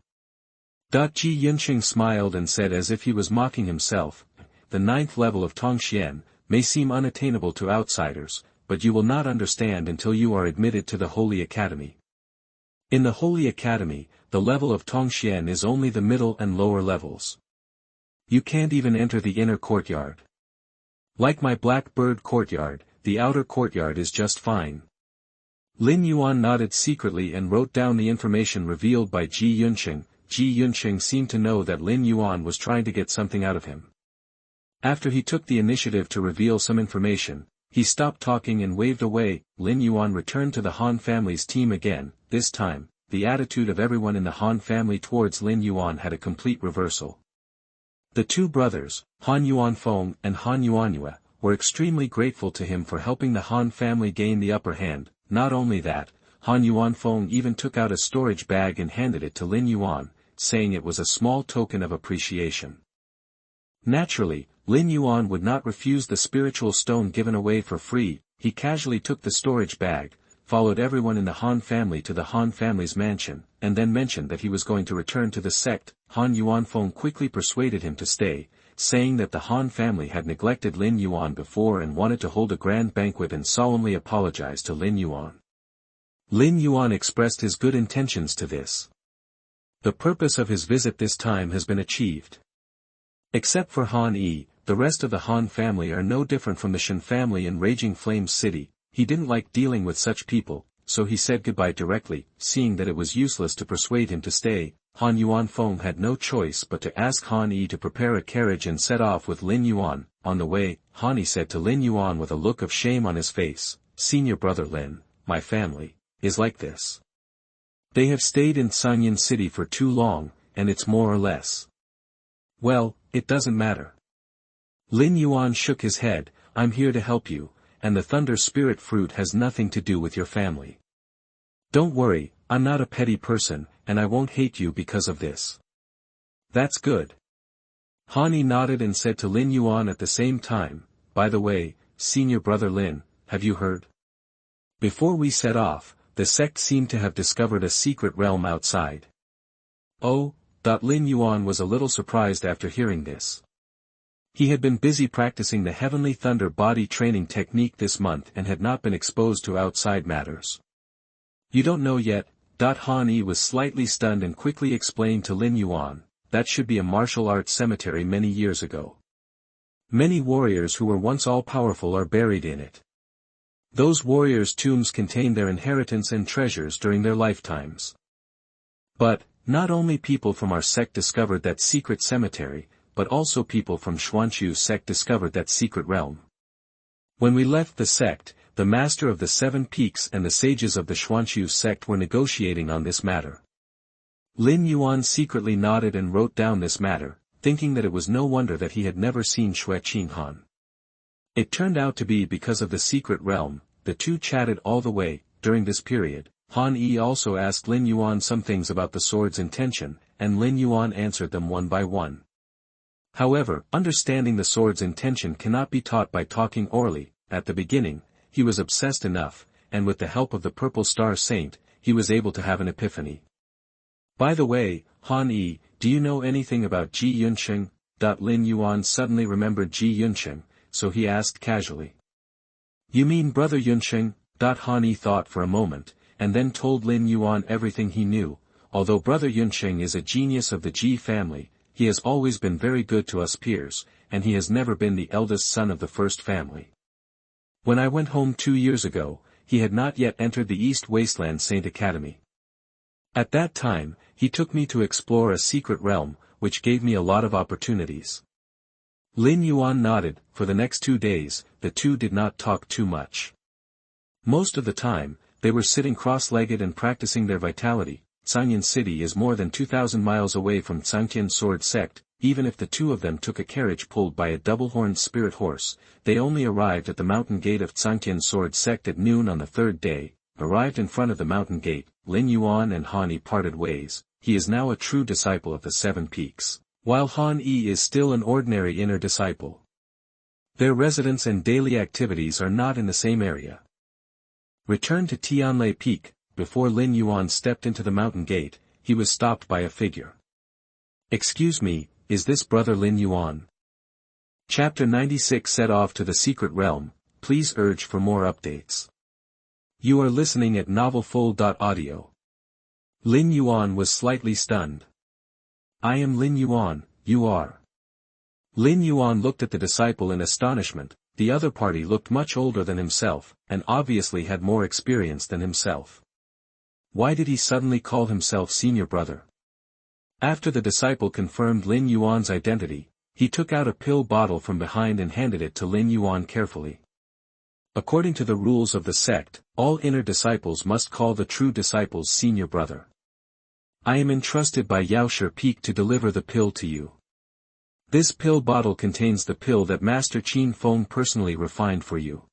Ji Yunsheng smiled and said as if he was mocking himself, "The 9th level of Tongxian may seem unattainable to outsiders, but you will not understand until you are admitted to the Holy Academy. In the Holy Academy, the level of Tongxian is only the middle and lower levels. You can't even enter the inner courtyard. Like my Blackbird courtyard, the outer courtyard is just fine." Lin Yuan nodded secretly and wrote down the information revealed by Ji Yunsheng. Ji Yunsheng seemed to know that Lin Yuan was trying to get something out of him. After he took the initiative to reveal some information, he stopped talking and waved away. Lin Yuan returned to the Han family's team again. This time, the attitude of everyone in the Han family towards Lin Yuan had a complete reversal. The two brothers, Han Yuanfeng and Han Yuanyue, were extremely grateful to him for helping the Han family gain the upper hand. Not only that, Han Yuanfeng even took out a storage bag and handed it to Lin Yuan, saying it was a small token of appreciation. Naturally, Lin Yuan would not refuse the spiritual stone given away for free. He casually took the storage bag, followed everyone in the Han family to the Han family's mansion, and then mentioned that he was going to return to the sect. Han Yuanfeng quickly persuaded him to stay, saying that the Han family had neglected Lin Yuan before and wanted to hold a grand banquet and solemnly apologize to Lin Yuan. Lin Yuan expressed his good intentions to this. The purpose of his visit this time has been achieved. Except for Han Yi, the rest of the Han family are no different from the Shen family in Raging Flames City. He didn't like dealing with such people, so he said goodbye directly. Seeing that it was useless to persuade him to stay, Han Yuanfeng had no choice but to ask Han Yi to prepare a carriage and set off with Lin Yuan. On the way, Han Yi said to Lin Yuan with a look of shame on his face, "Senior brother Lin, my family is like this. They have stayed in Cangtian City for too long, and it's more or less. Well, it doesn't matter." Lin Yuan shook his head, "I'm here to help you, and the Thunder Spirit Fruit has nothing to do with your family. Don't worry, I'm not a petty person, and I won't hate you because of this." "That's good." Han Yi nodded and said to Lin Yuan at the same time, "By the way, senior brother Lin, have you heard? Before we set off, the sect seemed to have discovered a secret realm outside." "Oh?" Lin Yuan was a little surprised after hearing this. He had been busy practicing the Heavenly Thunder body training technique this month and had not been exposed to outside matters. "You don't know yet?" Han Yi was slightly stunned and quickly explained to Lin Yuan, "That should be a martial arts cemetery many years ago. Many warriors who were once all-powerful are buried in it. Those warriors' tombs contain their inheritance and treasures during their lifetimes. But, not only people from our sect discovered that secret cemetery, but also people from Xuanqiu's sect discovered that secret realm. When we left the sect, the Master of the Seven Peaks and the sages of the Xuanqiu sect were negotiating on this matter." Lin Yuan secretly nodded and wrote down this matter, thinking that it was no wonder that he had never seen Xueqing Han. It turned out to be because of the secret realm. The two chatted all the way. During this period, Han Yi also asked Lin Yuan some things about the sword's intention, and Lin Yuan answered them one by one. However, understanding the sword's intention cannot be taught by talking orally. At the beginning, he was obsessed enough, and with the help of the Purple Star Saint, he was able to have an epiphany. By the way, Han Yi, do you know anything about Ji Yunsheng? Lin Yuan suddenly remembered Ji Yunsheng, so he asked casually. You mean Brother Yunsheng? Han Yi thought for a moment, and then told Lin Yuan everything he knew. Although Brother Yunsheng is a genius of the Ji family, he has always been very good to us peers, and he has never been the eldest son of the first family. When I went home 2 years ago, he had not yet entered the East Wasteland Saint Academy. At that time, he took me to explore a secret realm, which gave me a lot of opportunities. Lin Yuan nodded. For the next 2 days, the two did not talk too much. Most of the time, they were sitting cross-legged and practicing their vitality. Cangtian City is more than 2,000 miles away from Cangtian Sword Sect. Even if the two of them took a carriage pulled by a double-horned spirit horse, they only arrived at the mountain gate of Cangtian Sword Sect at noon on the third day. Arrived in front of the mountain gate, Lin Yuan and Han Yi parted ways. He is now a true disciple of the Seven Peaks, while Han Yi is still an ordinary inner disciple. Their residence and daily activities are not in the same area. Returned to Tianlai Peak. Before Lin Yuan stepped into the mountain gate, he was stopped by a figure. Excuse me, is this Brother Lin Yuan? Chapter 96 set off to the secret realm. Please urge for more updates. You are listening at novelfull.audio. Lin Yuan was slightly stunned. I am Lin Yuan, you are. Lin Yuan looked at the disciple in astonishment. The other party looked much older than himself, and obviously had more experience than himself. Why did he suddenly call himself senior brother? After the disciple confirmed Lin Yuan's identity, he took out a pill bottle from behind and handed it to Lin Yuan carefully. According to the rules of the sect, all inner disciples must call the true disciples senior brother. I am entrusted by Yaoshi Peak to deliver the pill to you. This pill bottle contains the pill that Master Qin Feng personally refined for you.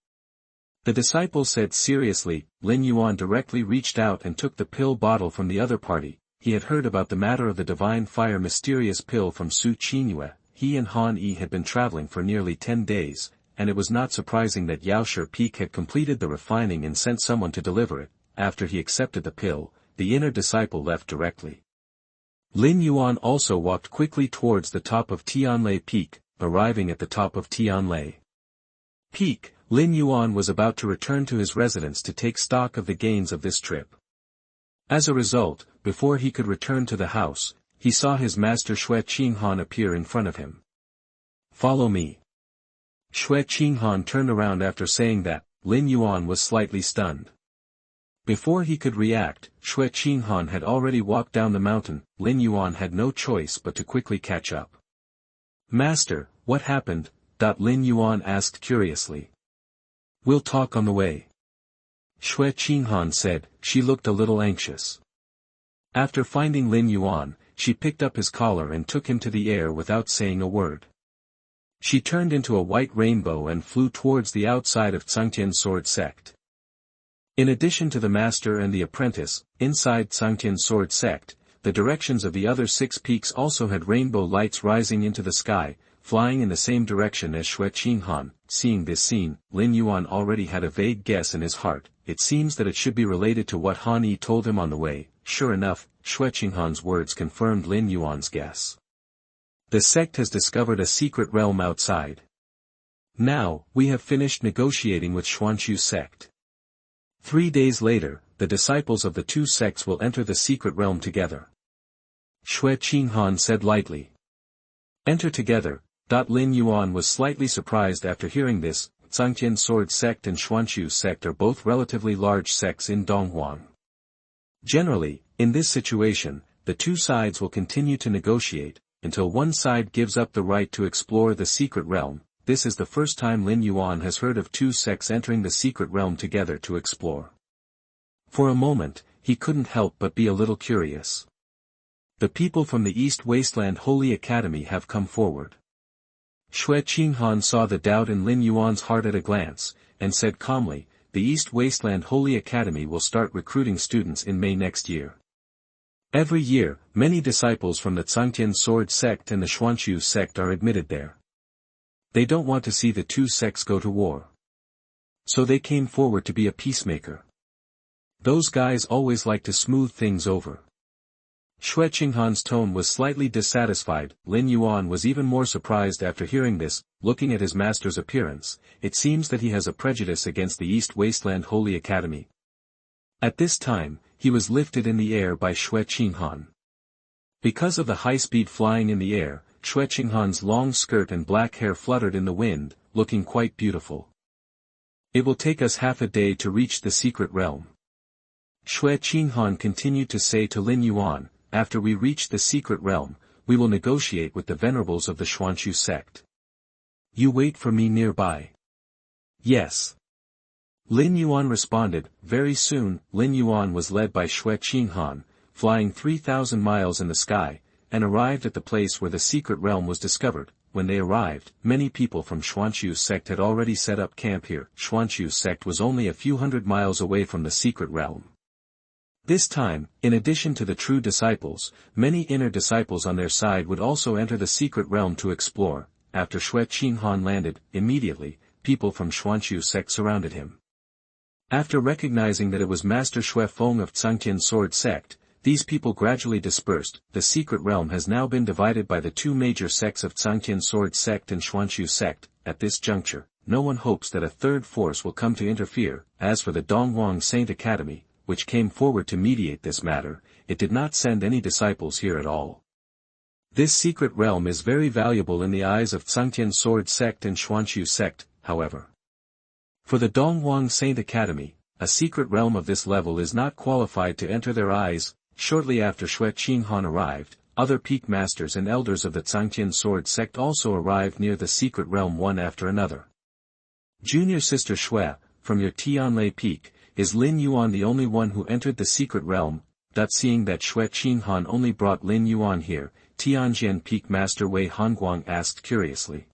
The disciple said seriously. Lin Yuan directly reached out and took the pill bottle from the other party. He had heard about the matter of the divine fire mysterious pill from Su Qinyue. He and Han Yi had been traveling for nearly 10 days, and it was not surprising that Yaoshi Peak had completed the refining and sent someone to deliver it. After he accepted the pill, the inner disciple left directly. Lin Yuan also walked quickly towards the top of Tianlai Peak. Arriving at the top of Tianlai Peak, Lin Yuan was about to return to his residence to take stock of the gains of this trip. As a result, before he could return to the house, he saw his master Xue Qinghan appear in front of him. Follow me. Xue Qinghan turned around after saying that. Lin Yuan was slightly stunned. Before he could react, Xue Qinghan had already walked down the mountain. Lin Yuan had no choice but to quickly catch up. Master, what happened? Lin Yuan asked curiously. We'll talk on the way. Xue Qinghan said. She looked a little anxious. After finding Lin Yuan, she picked up his collar and took him to the air without saying a word. She turned into a white rainbow and flew towards the outside of Cangtian Sword Sect. In addition to the master and the apprentice, inside Cangtian Sword Sect, the directions of the other 6 peaks also had rainbow lights rising into the sky, flying in the same direction as Xue Qinghan. Seeing this scene, Lin Yuan already had a vague guess in his heart. It seems that it should be related to what Han Yi told him on the way. Sure enough, Xue Qinghan's words confirmed Lin Yuan's guess. The sect has discovered a secret realm outside. Now, we have finished negotiating with Xuanqiu sect. 3 days later, the disciples of the 2 sects will enter the secret realm together. Xue Qinghan said lightly. Enter together. Lin Yuan was slightly surprised after hearing this. Cangtian Sword Sect and Xuanqiu Sect are both relatively large sects in Donghuang. Generally, in this situation, the 2 sides will continue to negotiate, until one side gives up the right to explore the secret realm. This is the first time Lin Yuan has heard of 2 sects entering the secret realm together to explore. For a moment, he couldn't help but be a little curious. The people from the East Wasteland Holy Academy have come forward. Xue Qinghan saw the doubt in Lin Yuan's heart at a glance, and said calmly, the East Wasteland Holy Academy will start recruiting students in May next year. Every year, many disciples from the Cangtian sword sect and the Xuanqiu sect are admitted there. They don't want to see the two sects go to war. So they came forward to be a peacemaker. Those guys always like to smooth things over. Xue Qinghan's tone was slightly dissatisfied. Lin Yuan was even more surprised after hearing this. Looking at his master's appearance, it seems that he has a prejudice against the East Wasteland Holy Academy. At this time, he was lifted in the air by Xue Qinghan. Because of the high-speed flying in the air, Xue Qinghan's long skirt and black hair fluttered in the wind, looking quite beautiful. It will take us half a day to reach the secret realm. Xue Qinghan continued to say to Lin Yuan, after we reach the secret realm, we will negotiate with the venerables of the Xuanqiu sect. You wait for me nearby. Yes. Lin Yuan responded. Very soon, Lin Yuan was led by Xue Qinghan, flying 3,000 miles in the sky, and arrived at the place where the secret realm was discovered. When they arrived, many people from Xuanqiu sect had already set up camp here. Xuanqiu sect was only a few hundred miles away from the secret realm. This time, in addition to the true disciples, many inner disciples on their side would also enter the secret realm to explore. After Xue Qinghan landed, immediately, people from Xuanqiu sect surrounded him. After recognizing that it was Master Xue Feng of Cangtian sword sect, these people gradually dispersed. The secret realm has now been divided by the two major sects of Cangtian sword sect and Xuanqiu sect. At this juncture, no one hopes that a third force will come to interfere. As for the Donghuang Saint Academy, which came forward to mediate this matter, it did not send any disciples here at all. This secret realm is very valuable in the eyes of Cangtian sword sect and Xuanqiu sect, however. For the Donghuang Saint Academy, a secret realm of this level is not qualified to enter their eyes. Shortly after Xue Qinghan arrived, other peak masters and elders of the Cangtian sword sect also arrived near the secret realm one after another. Junior sister Xue, from your Tianlei peak, is Lin Yuan the only one who entered the secret realm? Seeing that Xue Qinghan only brought Lin Yuan here, Tianjian peak master Wei Hanguang asked curiously.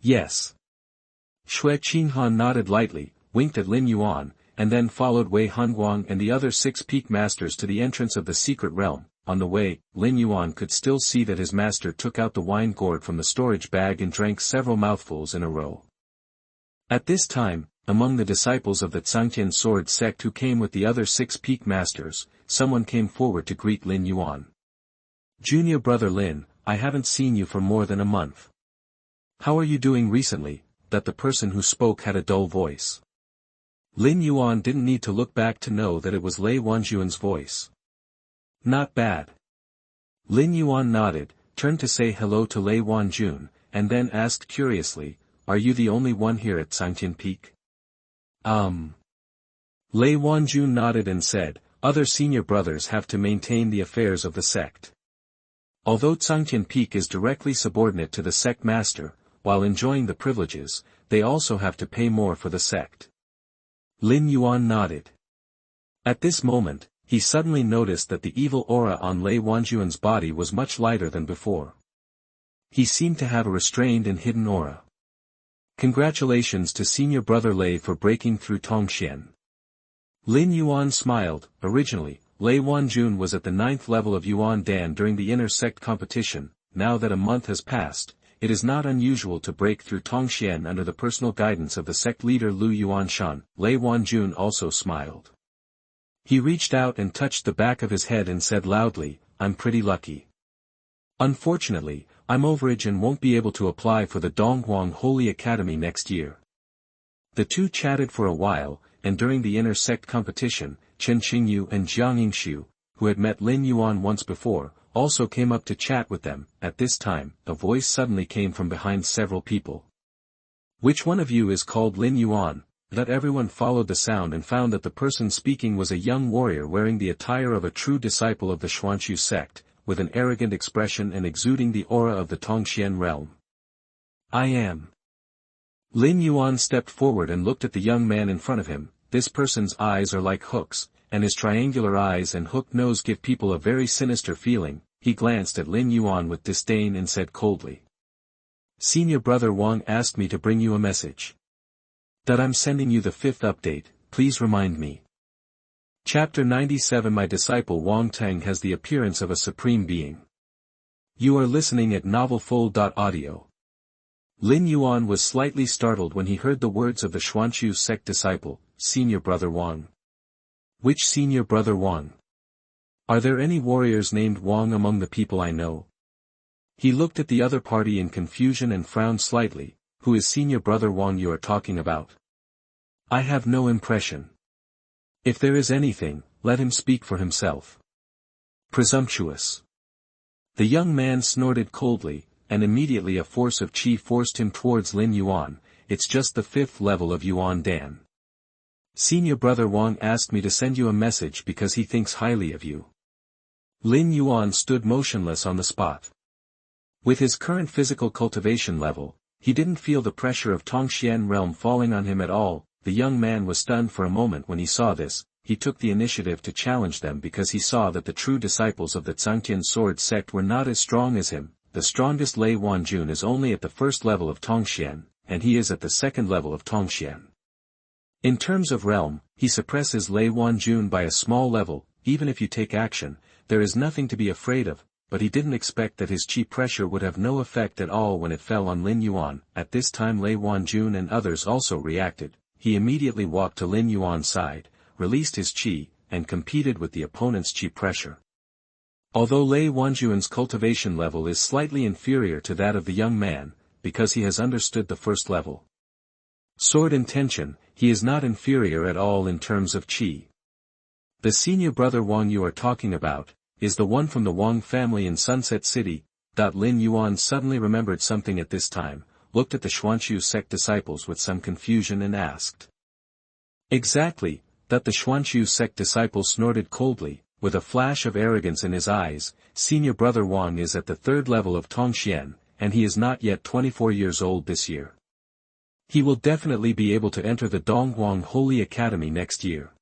Yes. Xue Qinghan nodded lightly, winked at Lin Yuan, and then followed Wei Hanguang and the other 6 peak masters to the entrance of the secret realm. On the way, Lin Yuan could still see that his master took out the wine gourd from the storage bag and drank several mouthfuls in a row. At this time, among the disciples of the Cangtian sword sect who came with the other 6 peak masters, someone came forward to greet Lin Yuan. Junior brother Lin, I haven't seen you for more than a month. How are you doing recently? That the person who spoke had a dull voice. Lin Yuan didn't need to look back to know that it was Lei Wanjun's voice. Not bad. Lin Yuan nodded, turned to say hello to Lei Wanjun, and then asked curiously, are you the only one here at Cangtian Peak? Lei Wanjun nodded and said, other senior brothers have to maintain the affairs of the sect. Although Cangtian Peak is directly subordinate to the sect master, while enjoying the privileges, they also have to pay more for the sect. Lin Yuan nodded. At this moment, he suddenly noticed that the evil aura on Lei Wanjun's body was much lighter than before. He seemed to have a restrained and hidden aura. Congratulations to senior brother Lei for breaking through Tongxian. Lin Yuan smiled. Originally, Lei Wanjun was at the 9th level of Yuandan during the inner sect competition. Now that a month has passed, it is not unusual to break through Tongxian under the personal guidance of the sect leader Lu Yuanshan. Lei Wanjun also smiled. He reached out and touched the back of his head and said loudly, I'm pretty lucky. Unfortunately, I'm overage and won't be able to apply for the Donghuang Holy Academy next year. The two chatted for a while, and during the inner sect competition, Chen Qingyu and Jiang Yingshu, who had met Lin Yuan once before, also came up to chat with them. At this time, a voice suddenly came from behind several people. Which one of you is called Lin Yuan? That everyone followed the sound and found that the person speaking was a young warrior wearing the attire of a true disciple of the Xuanqiu sect, with an arrogant expression and exuding the aura of the Tongxian realm. I am. Lin Yuan stepped forward and looked at the young man in front of him. This person's eyes are like hooks, and his triangular eyes and hooked nose give people a very sinister feeling. He glanced at Lin Yuan with disdain and said coldly. Senior brother Wang asked me to bring you a message. That I'm sending you the 5th update, please remind me. Chapter 97. My disciple Wang Teng has the appearance of a supreme being. You are listening at NovelFull.audio. Lin Yuan was slightly startled when he heard the words of the Xuanqiu sect disciple, Senior Brother Wang. Which Senior Brother Wang? Are there any warriors named Wang among the people I know? He looked at the other party in confusion and frowned slightly. Who is Senior Brother Wang you are talking about? I have no impression. If there is anything, let him speak for himself. Presumptuous. The young man snorted coldly, and immediately a force of qi forced him towards Lin Yuan. It's just the 5th level of Yuandan. Senior Brother Wang asked me to send you a message because he thinks highly of you. Lin Yuan stood motionless on the spot. With his current physical cultivation level, he didn't feel the pressure of Cangtian realm falling on him at all. The young man was stunned for a moment when he saw this. He took the initiative to challenge them because he saw that the true disciples of the Cangtian sword sect were not as strong as him. The strongest Lei Wanjun is only at the 1st level of Cangtian, and he is at the 2nd level of Cangtian. In terms of realm, he suppresses Lei Wanjun by a small level. Even if you take action, there is nothing to be afraid of, but he didn't expect that his qi pressure would have no effect at all when it fell on Lin Yuan. At this time Lei Wanjun and others also reacted. He immediately walked to Lin Yuan's side, released his qi, and competed with the opponent's qi pressure. Although Lei Wanjun's cultivation level is slightly inferior to that of the young man, because he has understood the 1st level sword intention, he is not inferior at all in terms of qi. The Senior Brother Wang you are talking about, is the one from the Wang family in Sunset City. Lin Yuan suddenly remembered something at this time, looked at the Xuanqiu sect disciples with some confusion and asked. Exactly, the Xuanqiu sect disciple snorted coldly, with a flash of arrogance in his eyes. Senior Brother Wang is at the 3rd level of Cangtian, and he is not yet 24 years old this year. He will definitely be able to enter the Donghuang Holy Academy next year.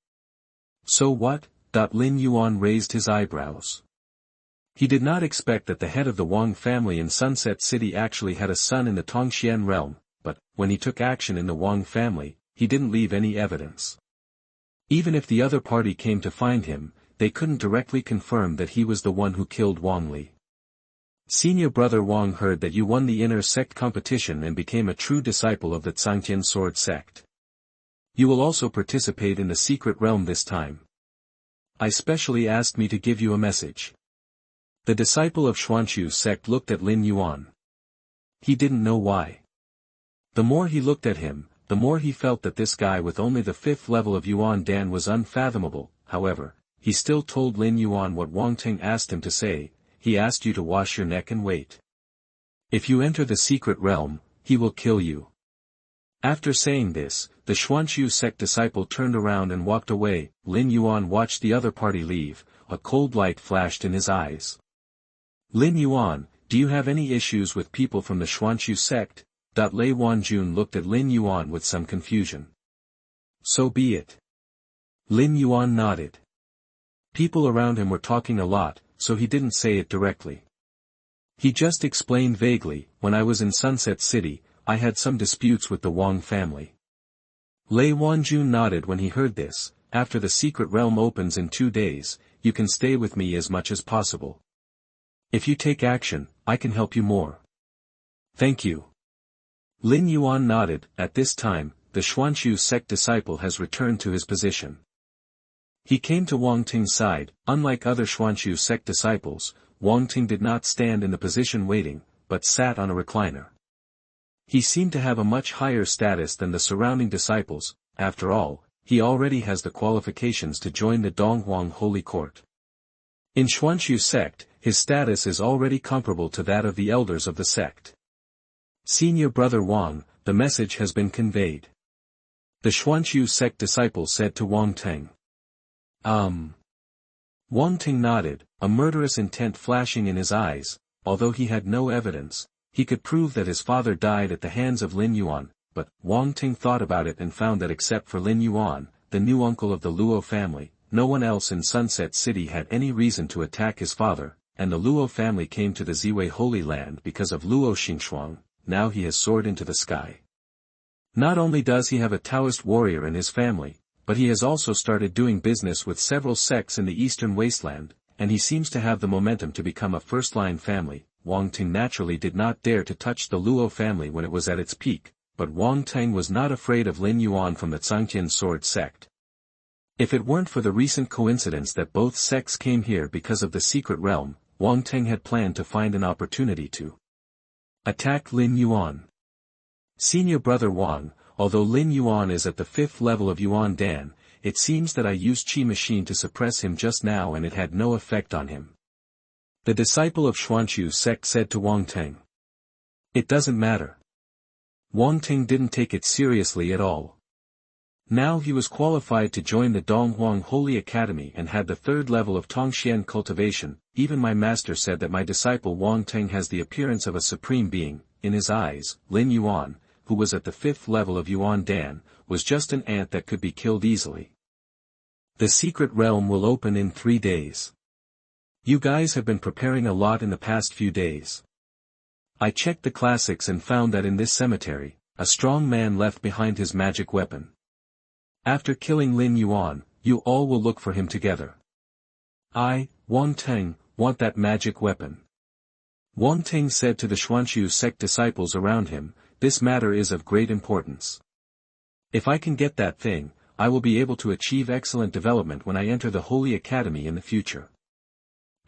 So what? Lin Yuan raised his eyebrows. He did not expect that the head of the Wang family in Sunset City actually had a son in the Cangtian realm, but, when he took action in the Wang family, he didn't leave any evidence. Even if the other party came to find him, they couldn't directly confirm that he was the one who killed Wang Li. Senior Brother Wang heard that you won the inner sect competition and became a true disciple of the Cangtian sword sect. You will also participate in the secret realm this time. I specially asked me to give you a message. The disciple of Xuanqiu sect looked at Lin Yuan. He didn't know why. The more he looked at him, the more he felt that this guy with only the 5th level of Yuandan was unfathomable. However, he still told Lin Yuan what Wang Teng asked him to say. He asked you to wash your neck and wait. If you enter the secret realm, he will kill you. After saying this, the Xuanqiu sect disciple turned around and walked away. Lin Yuan watched the other party leave. A cold light flashed in his eyes. Lin Yuan, do you have any issues with people from the Xuanqiu sect? Lei Wanjun looked at Lin Yuan with some confusion. So be it. Lin Yuan nodded. People around him were talking a lot, so he didn't say it directly. He just explained vaguely, when I was in Sunset City, I had some disputes with the Wang family. Lei Wanjun nodded when he heard this. After the secret realm opens in 2 days, you can stay with me as much as possible. If you take action, I can help you more. Thank you. Lin Yuan nodded. At this time, the Xuanqiu sect disciple has returned to his position. He came to Wang Teng's side. Unlike other Xuanqiu sect disciples, Wang Teng did not stand in the position waiting, but sat on a recliner. He seemed to have a much higher status than the surrounding disciples. After all, he already has the qualifications to join the Donghuang Holy Court. In Xuanqiu sect, his status is already comparable to that of the elders of the sect. Senior Brother Wang, the message has been conveyed. The Xuanqiu sect disciple said to Wang Teng. Wang Teng nodded, a murderous intent flashing in his eyes. Although he had no evidence, he could prove that his father died at the hands of Lin Yuan, but Wang Teng thought about it and found that except for Lin Yuan, the new uncle of the Luo family, no one else in Sunset City had any reason to attack his father, and the Luo family came to the Ziwei Holy Land because of Luo Xingxuang. Now he has soared into the sky. Not only does he have a Taoist warrior in his family, but he has also started doing business with several sects in the eastern wasteland, and he seems to have the momentum to become a first-line family. Wang Teng naturally did not dare to touch the Luo family when it was at its peak, but Wang Teng was not afraid of Lin Yuan from the Cangtian sword sect. If it weren't for the recent coincidence that both sects came here because of the secret realm, Wang Teng had planned to find an opportunity to attack Lin Yuan. Senior brother Wang, although Lin Yuan is at the 5th level of Yuandan, it seems that I used Qi machine to suppress him just now and it had no effect on him. The disciple of Xuanqiu sect said to Wang Teng. It doesn't matter. Wang Teng didn't take it seriously at all. Now he was qualified to join the Donghuang Holy Academy and had the 3rd level of Tongxian cultivation. Even my master said that my disciple Wang Teng has the appearance of a supreme being. In his eyes, Lin Yuan, who was at the 5th level of Yuandan, was just an ant that could be killed easily. The secret realm will open in 3 days. You guys have been preparing a lot in the past few days. I checked the classics and found that in this cemetery, a strong man left behind his magic weapon. After killing Lin Yuan, you all will look for him together. I, Wang Teng, want that magic weapon. Wang Teng said to the Xuanqiu sect disciples around him, this matter is of great importance. If I can get that thing, I will be able to achieve excellent development when I enter the Holy Academy in the future.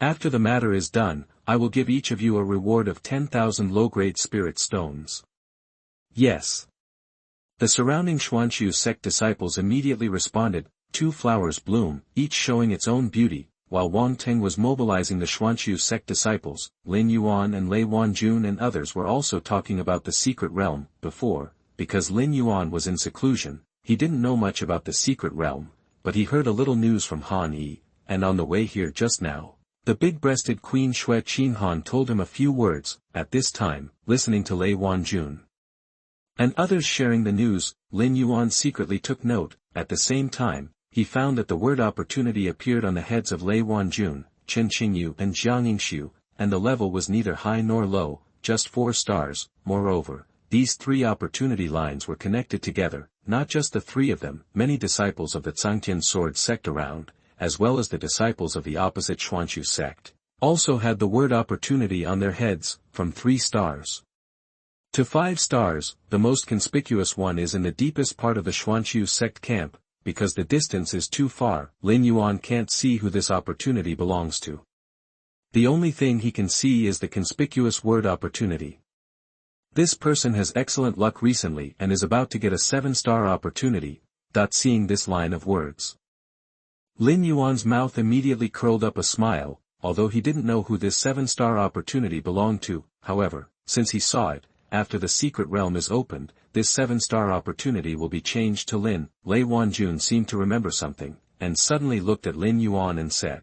After the matter is done, I will give each of you a reward of 10,000 low-grade spirit stones. Yes. The surrounding Xuanqiu sect disciples immediately responded, 2 flowers bloom, each showing its own beauty, while Wang Teng was mobilizing the Xuanqiu sect disciples. Lin Yuan and Lei Wanjun and others were also talking about the secret realm. Before, because Lin Yuan was in seclusion, he didn't know much about the secret realm, but he heard a little news from Han Yi, and on the way here just now, the big-breasted Queen Xue Qinghan told him a few words. At this time, listening to Lei Wanjun and others sharing the news, Lin Yuan secretly took note. At the same time, he found that the word opportunity appeared on the heads of Lei Wanjun, Chen Qingyu and Jiang Yingshu, and the level was neither high nor low, just 4 stars. Moreover, these 3 opportunity lines were connected together, not just the 3 of them, many disciples of the Cangtian sword sect around, as well as the disciples of the opposite Xuanqiu sect, also had the word opportunity on their heads, from 3 stars to 5 stars. The most conspicuous one is in the deepest part of the Xuanqiu sect camp, because the distance is too far. Lin Yuan can't see who this opportunity belongs to. The only thing he can see is the conspicuous word opportunity. This person has excellent luck recently and is about to get a 7-star opportunity. Seeing this line of words, Lin Yuan's mouth immediately curled up a smile, although he didn't know who this 7-star opportunity belonged to. However, since he saw it, after the secret realm is opened, this 7-star opportunity will be changed to Lin. Lei Wanjun seemed to remember something, and suddenly looked at Lin Yuan and said,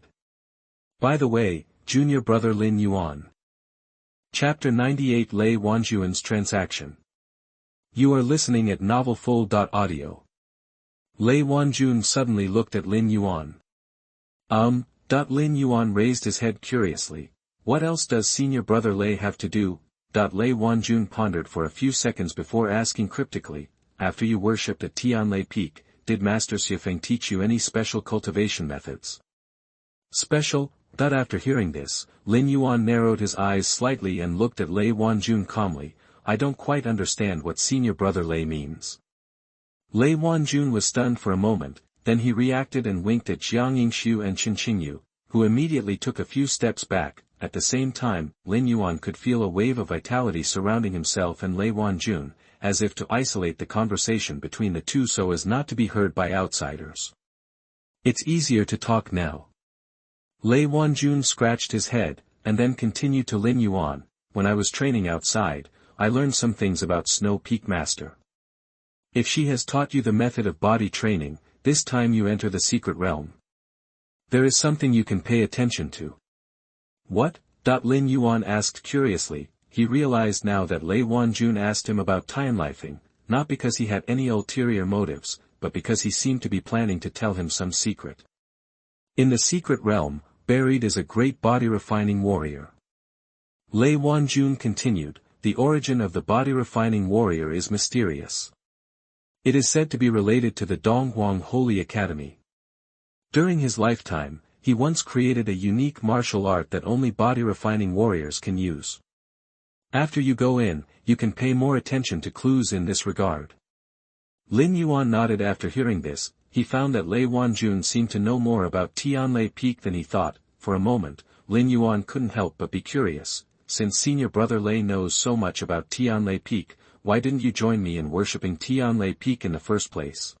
by the way, junior brother Lin Yuan. Chapter 98 Lei Wanjun's Transaction. You are listening at novelfull.audio. Lei Wanjun suddenly looked at Lin Yuan. Lin Yuan raised his head curiously. What else does senior brother Lei have to do? Lei Wanjun pondered for a few seconds before asking cryptically, after you worshipped at Tianlei Peak, did Master Xifeng teach you any special cultivation methods? Special? After hearing this, Lin Yuan narrowed his eyes slightly and looked at Lei Wanjun calmly. I don't quite understand what senior brother Lei means. Lei Wanjun was stunned for a moment, then he reacted and winked at Jiang Yingshu and Chen Qingyu, who immediately took a few steps back. At the same time, Lin Yuan could feel a wave of vitality surrounding himself and Lei Wanjun, as if to isolate the conversation between the two so as not to be heard by outsiders. It's easier to talk now. Lei Wanjun scratched his head, and then continued to Lin Yuan, when I was training outside, I learned some things about Snow Peak Master. If she has taught you the method of body training, this time you enter the secret realm. There is something you can pay attention to. What? Lin Yuan asked curiously. He realized now that Lei Wanjun asked him about Tianlifeng, not because he had any ulterior motives, but because he seemed to be planning to tell him some secret. In the secret realm, buried is a great body-refining warrior. Lei Wanjun continued, the origin of the body-refining warrior is mysterious. It is said to be related to the Donghuang Holy Academy. During his lifetime, he once created a unique martial art that only body-refining warriors can use. After you go in, you can pay more attention to clues in this regard. Lin Yuan nodded after hearing this. He found that Lei Wanjun seemed to know more about Tianlei Peak than he thought. For a moment, Lin Yuan couldn't help but be curious. Since senior brother Lei knows so much about Tianlei Peak, why didn't you join me in worshipping Tianlei Peak in the first place?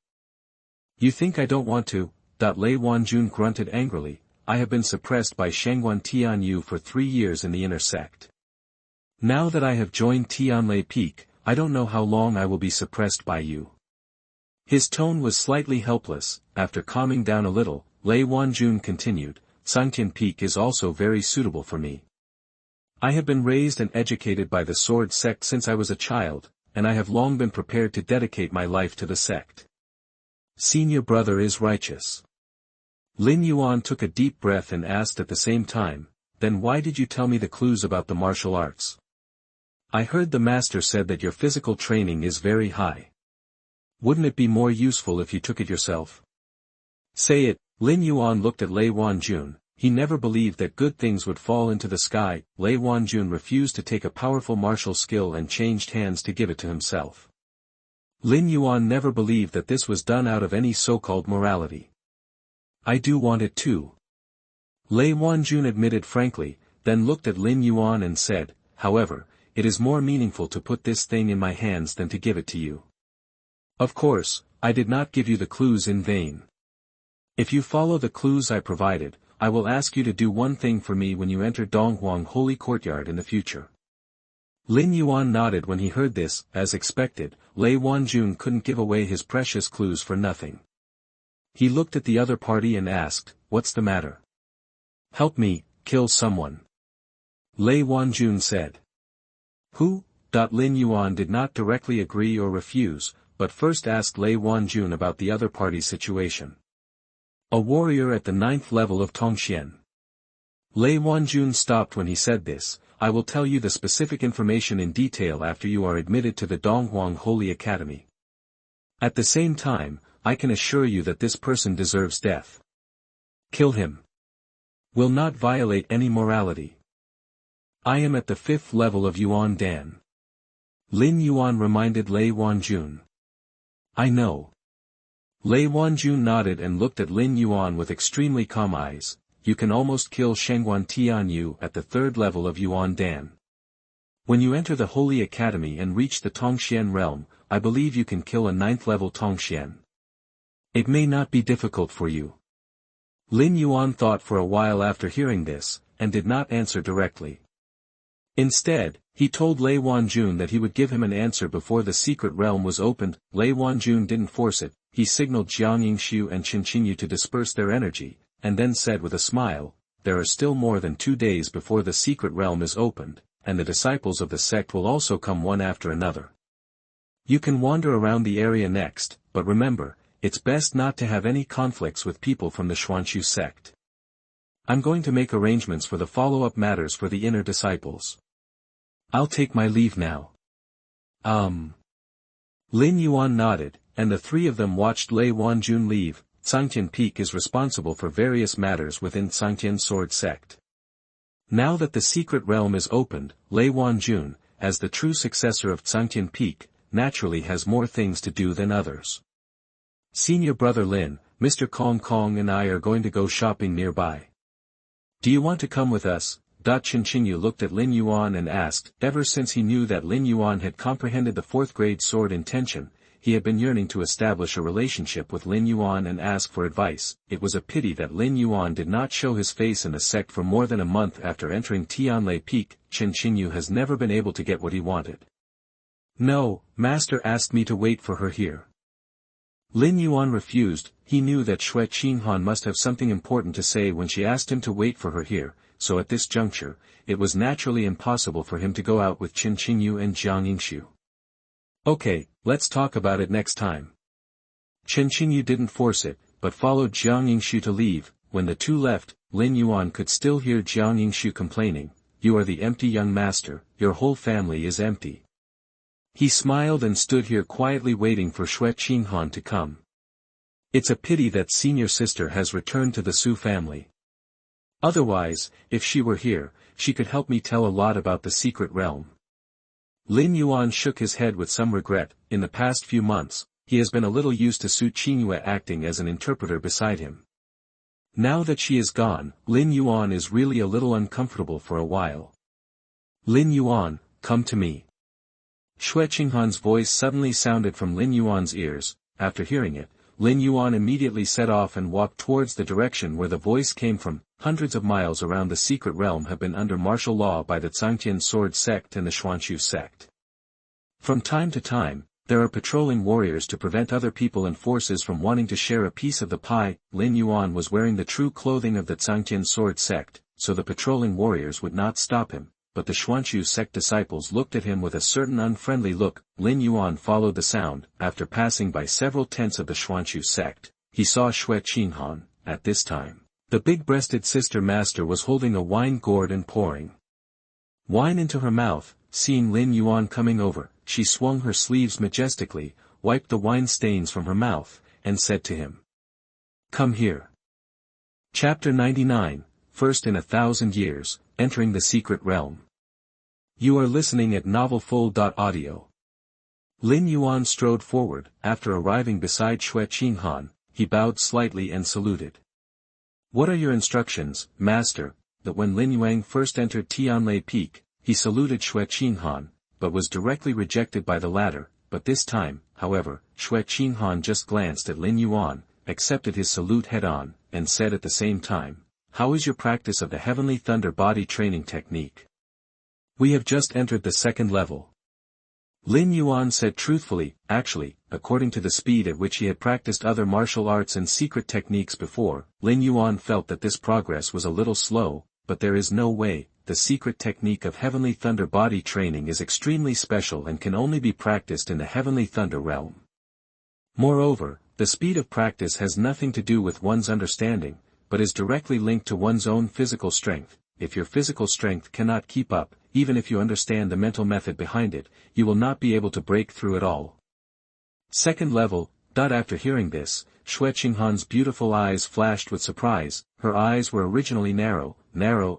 You think I don't want to? Lei Wanjun grunted angrily. I have been suppressed by Shangguan Tianyu for 3 years in the inner sect. Now that I have joined Tianlei Peak, I don't know how long I will be suppressed by you. His tone was slightly helpless. After calming down a little, Lei Wanjun continued, Cangtian Peak is also very suitable for me. I have been raised and educated by the sword sect since I was a child, and I have long been prepared to dedicate my life to the sect. Senior brother is righteous. Lin Yuan took a deep breath and asked at the same time, then why did you tell me the clues about the martial arts? I heard the master said that your physical training is very high. Wouldn't it be more useful if you took it yourself? Say it. Lin Yuan looked at Lei Wanjun. He never believed that good things would fall into the sky. Lei Wanjun refused to take a powerful martial skill and changed hands to give it to himself. Lin Yuan never believed that this was done out of any so-called morality. I do want it too. Lei Wanjun admitted frankly, then looked at Lin Yuan and said, however, it is more meaningful to put this thing in my hands than to give it to you. Of course, I did not give you the clues in vain. If you follow the clues I provided, I will ask you to do one thing for me when you enter Donghuang Holy Courtyard in the future. Lin Yuan nodded when he heard this. As expected, Lei Wanjun couldn't give away his precious clues for nothing. He looked at the other party and asked, what's the matter? Help me, kill someone. Lei Wanjun said. Who? Lin Yuan did not directly agree or refuse, but first asked Lei Wanjun about the other party's situation. A warrior at the 9th level of Tongxian. Lei Wanjun stopped when he said this. I will tell you the specific information in detail after you are admitted to the Donghuang Holy Academy. At the same time, I can assure you that this person deserves death. Kill him. Will not violate any morality. I am at the 5th level of Yuandan. Lin Yuan reminded Lei Wanjun. I know. Lei Wanjun nodded and looked at Lin Yuan with extremely calm eyes. You can almost kill Shangguan Tianyu at the 3rd level of Yuandan. When you enter the Holy Academy and reach the Tongxian realm, I believe you can kill a 9th level Tongxian. It may not be difficult for you. Lin Yuan thought for a while after hearing this, and did not answer directly. Instead, he told Lei Wanjun that he would give him an answer before the secret realm was opened. Lei Wanjun didn't force it. He signaled Jiang Yingshu and Qinchinyu to disperse their energy, and then said with a smile, there are still more than 2 days before the secret realm is opened, and the disciples of the sect will also come one after another. You can wander around the area next, but remember, it's best not to have any conflicts with people from the Xuanxu sect. I'm going to make arrangements for the follow-up matters for the inner disciples. I'll take my leave now. Lin Yuan nodded, and the 3 of them watched Lei Wanjun leave. Cangtian Peak is responsible for various matters within Cangtian Sword Sect. Now that the secret realm is opened, Lei Wanjun, as the true successor of Cangtian Peak, naturally has more things to do than others. Senior brother Lin, Mr. Kong Kong and I are going to go shopping nearby. Do you want to come with us? Qinchinyu looked at Lin Yuan and asked. Ever since he knew that Lin Yuan had comprehended the 4th grade sword intention, he had been yearning to establish a relationship with Lin Yuan and ask for advice. It was a pity that Lin Yuan did not show his face in the sect for more than a month after entering Tianlei Peak. Qinchinyu has never been able to get what he wanted. No, master asked me to wait for her here. Lin Yuan refused. He knew that Xue Qinghan must have something important to say when she asked him to wait for her here, so at this juncture, it was naturally impossible for him to go out with Qinchinyu and Jiang Yingshu. Okay, let's talk about it next time. Qinchinyu didn't force it, but followed Jiang Yingshu to leave. When the 2 left, Lin Yuan could still hear Jiang Yingshu complaining, you are the empty young master, your whole family is empty. He smiled and stood here quietly waiting for Hu Jiuxing to come. It's a pity that senior sister has returned to the Su family. Otherwise, if she were here, she could help me tell a lot about the secret realm. Lin Yuan shook his head with some regret. In the past few months, he has been a little used to Su Qingyue acting as an interpreter beside him. Now that she is gone, Lin Yuan is really a little uncomfortable for a while. Lin Yuan, come to me. Hu Jiuxing's voice suddenly sounded from Lin Yuan's ears. After hearing it, Lin Yuan immediately set off and walked towards the direction where the voice came from. Hundreds of miles around the secret realm have been under martial law by the Cangtian sword sect and the Xuanxu sect. From time to time, there are patrolling warriors to prevent other people and forces from wanting to share a piece of the pie. Lin Yuan was wearing the true clothing of the Cangtian sword sect, so the patrolling warriors would not stop him, but the Xuanxu sect disciples looked at him with a certain unfriendly look. Lin Yuan followed the sound. After passing by several tents of the Xuanxu sect, he saw Hu Jiuxing. At this time, the big-breasted sister master was holding a wine gourd and pouring wine into her mouth. Seeing Lin Yuan coming over, she swung her sleeves majestically, wiped the wine stains from her mouth, and said to him, "Come here." Chapter 99, First in 1,000 Years, Entering the Secret Realm. You are listening at NovelFull.audio. Lin Yuan strode forward. After arriving beside Hu Jiuxing, he bowed slightly and saluted. "What are your instructions, master?" That when Lin Yuan first entered Tianlei Peak, he saluted Hu Jiuxing, but was directly rejected by the latter. But this time, however, Hu Jiuxing just glanced at Lin Yuan, accepted his salute head-on, and said at the same time, "How is your practice of the Heavenly Thunder body training technique?" "We have just entered the second level." Lin Yuan said truthfully. Actually, according to the speed at which he had practiced other martial arts and secret techniques before, Lin Yuan felt that this progress was a little slow, but there is no way. The secret technique of Heavenly Thunder body training is extremely special and can only be practiced in the Heavenly Thunder realm. Moreover, the speed of practice has nothing to do with one's understanding, but is directly linked to one's own physical strength. If your physical strength cannot keep up, even if you understand the mental method behind it, you will not be able to break through it all. Second level. After hearing this, Hu Jiuxing's beautiful eyes flashed with surprise. Her eyes were originally narrow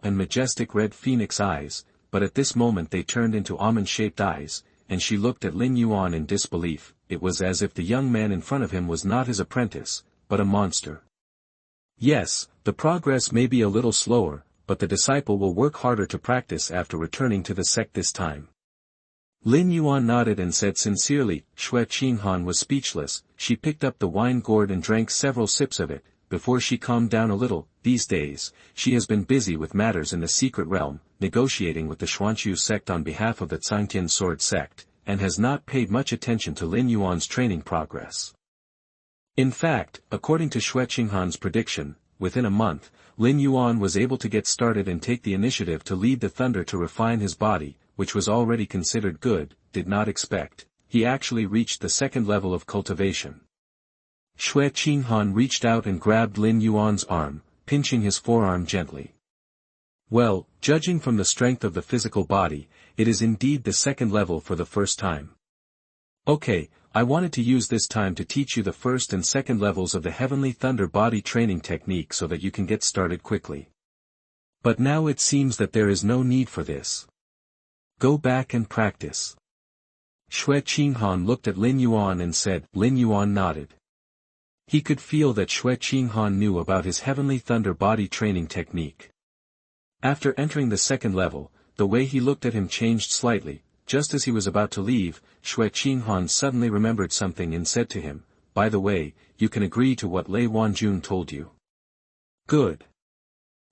and majestic red phoenix eyes, but at this moment they turned into almond-shaped eyes, and she looked at Lin Yuan in disbelief. It was as if the young man in front of him was not his apprentice, but a monster. Yes, the progress may be a little slower, but the disciple will work harder to practice after returning to the sect this time. Lin Yuan nodded and said sincerely. Hu Jiuxing was speechless. She picked up the wine gourd and drank several sips of it, before she calmed down a little. These days, she has been busy with matters in the secret realm, negotiating with the Xuanxu sect on behalf of the Cangtian sword sect, and has not paid much attention to Lin Yuan's training progress. In fact, according to Hu Jiuxing's prediction, within a month, Lin Yuan was able to get started and take the initiative to lead the thunder to refine his body, which was already considered good. Did not expect. He actually reached the second level of cultivation. Hu Jiuxing reached out and grabbed Lin Yuan's arm, pinching his forearm gently. "Well, judging from the strength of the physical body, it is indeed the second level for the first time. Okay, I wanted to use this time to teach you the first and second levels of the Heavenly Thunder body training technique so that you can get started quickly. But now it seems that there is no need for this. Go back and practice." Hu Jiuxing looked at Lin Yuan and said. Lin Yuan nodded. He could feel that Hu Jiuxing knew about his Heavenly Thunder body training technique. After entering the second level, the way he looked at him changed slightly. Just as he was about to leave, Hu Jiuxing suddenly remembered something and said to him, "By the way, you can agree to what Lei Wanjun told you." "Good."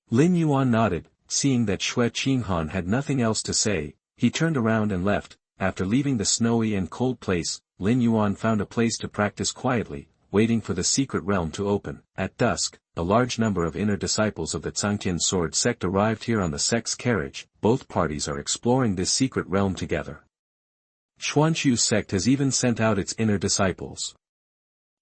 Lin Yuan nodded. Seeing that Hu Jiuxing had nothing else to say, he turned around and left. After leaving the snowy and cold place, Lin Yuan found a place to practice quietly, waiting for the secret realm to open. At dusk, a large number of inner disciples of the Cangtian sword sect arrived here on the sect's carriage. Both parties are exploring this secret realm together. Xuanxu sect has even sent out its inner disciples.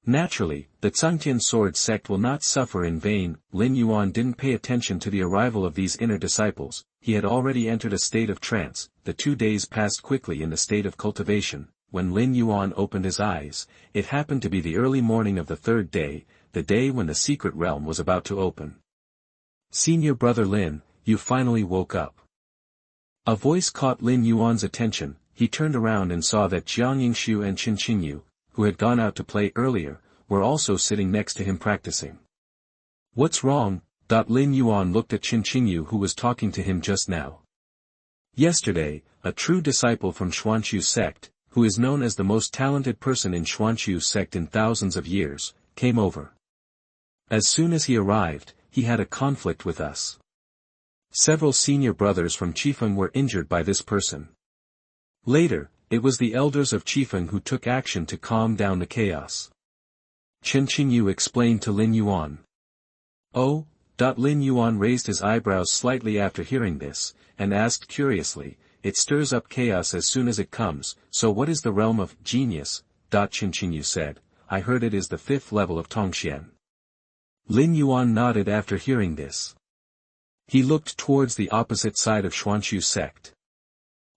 Naturally, the Cangtian sword sect will not suffer in vain. Lin Yuan didn't pay attention to the arrival of these inner disciples. He had already entered a state of trance. The 2 days passed quickly in the state of cultivation. when Lin Yuan opened his eyes, it happened to be the early morning of the third day, the day when the secret realm was about to open. "Senior brother Lin, you finally woke up." A voice caught Lin Yuan's attention. He turned around and saw that Jiang Yingshu and Qin Qinyu, who had gone out to play earlier, were also sitting next to him practicing. "What's wrong?" Lin Yuan looked at Qin Qinyu, who was talking to him just now. "Yesterday, a true disciple from Xuanqiu Sect, who is known as the most talented person in Xuanqiu Sect in thousands of years, came over. As soon as he arrived, he had a conflict with us. Several senior brothers from Qifeng were injured by this person. Later, it was the elders of Qifeng who took action to calm down the chaos." Qin Qinyu explained to Lin Yuan. "Oh?" Lin Yuan raised his eyebrows slightly after hearing this, and asked curiously, "It stirs up chaos as soon as it comes, so what is the realm of genius?" Qin Qinyu said, "I heard it is the 5th level of Tongxian." Lin Yuan nodded after hearing this. He looked towards the opposite side of Xuanqiu Sect.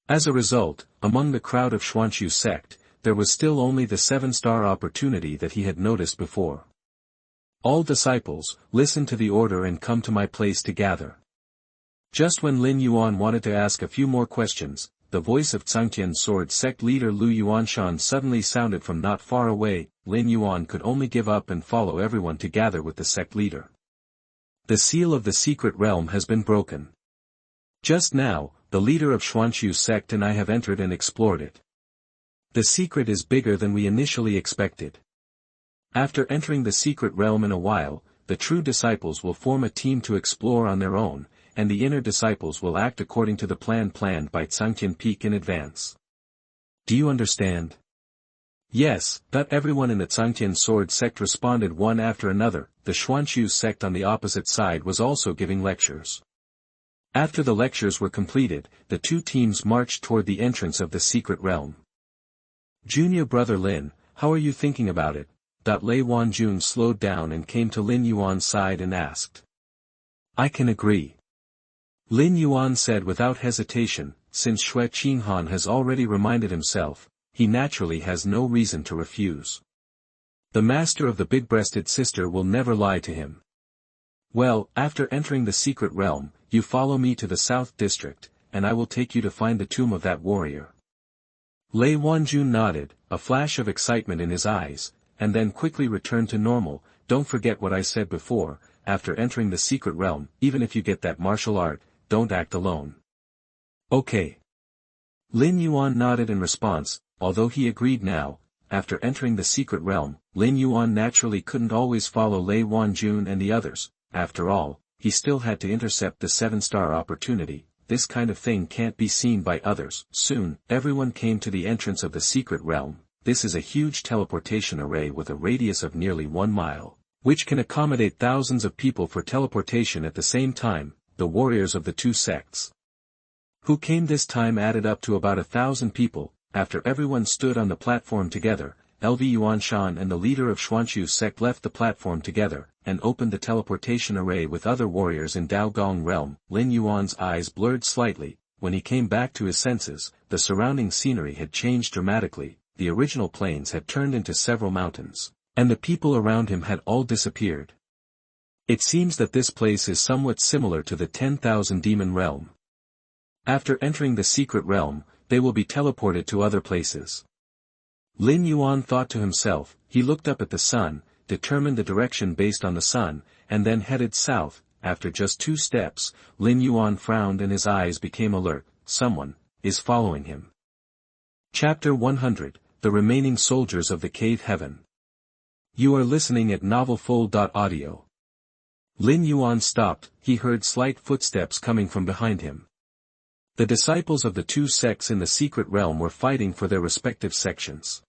As a result, among the crowd of Xuanqiu Sect, there was still only the 7-star opportunity that he had noticed before. "All disciples, listen to the order and come to my place to gather." Just when Lin Yuan wanted to ask a few more questions, the voice of Cangtian Sword Sect leader Lu Yuanshan suddenly sounded from not far away. Lin Yuan could only give up and follow everyone to gather with the sect leader. "The seal of the secret realm has been broken. Just now, the leader of Xuanqiu Sect and I have entered and explored it. The secret is bigger than we initially expected. After entering the secret realm in a while, the true disciples will form a team to explore on their own, and the inner disciples will act according to the plan planned by Cangtian Peak in advance. Do you understand?" "Yes," everyone in the Cangtian Sword Sect responded one after another. The Xuanqiu Sect on the opposite side was also giving lectures. After the lectures were completed, the two teams marched toward the entrance of the secret realm. "Junior brother Lin, how are you thinking about it?" Lei Wanjun slowed down and came to Lin Yuan's side and asked. "I can agree," Lin Yuan said without hesitation. Since Xue Qinghan has already reminded himself, he naturally has no reason to refuse. The master of the big-breasted sister will never lie to him. "Well, after entering the secret realm, you follow me to the south district, and I will take you to find the tomb of that warrior." Lei Wanjun nodded, a flash of excitement in his eyes, and then quickly returned to normal. "Don't forget what I said before, after entering the secret realm, even if you get that martial art, don't act alone." "Okay." Lin Yuan nodded in response, although he agreed now. After entering the secret realm, Lin Yuan naturally couldn't always follow Lei Wanjun and the others. After all, he still had to intercept the 7-star opportunity. This kind of thing can't be seen by others. Soon, everyone came to the entrance of the secret realm. This is a huge teleportation array with a radius of nearly 1 mile, which can accommodate thousands of people for teleportation at the same time. The warriors of the two sects who came this time added up to about 1,000 people. After everyone stood on the platform together, LV Yuanshan and the leader of Xuanqiu Sect left the platform together, and opened the teleportation array with other warriors in Daogong realm. Lin Yuan's eyes blurred slightly. When he came back to his senses, the surrounding scenery had changed dramatically. The original plains had turned into several mountains, and the people around him had all disappeared. It seems that this place is somewhat similar to the 10,000 demon realm. After entering the secret realm, they will be teleported to other places. Lin Yuan thought to himself. He looked up at the sun, determined the direction based on the sun, and then headed south. After just 2 steps, Lin Yuan frowned and his eyes became alert. Someone is following him. Chapter 100, The Remaining Soldiers of the Cave Heaven. You are listening at novelfull.audio. Lin Yuan stopped. He heard slight footsteps coming from behind him. The disciples of the two sects in the secret realm were fighting for their respective sections.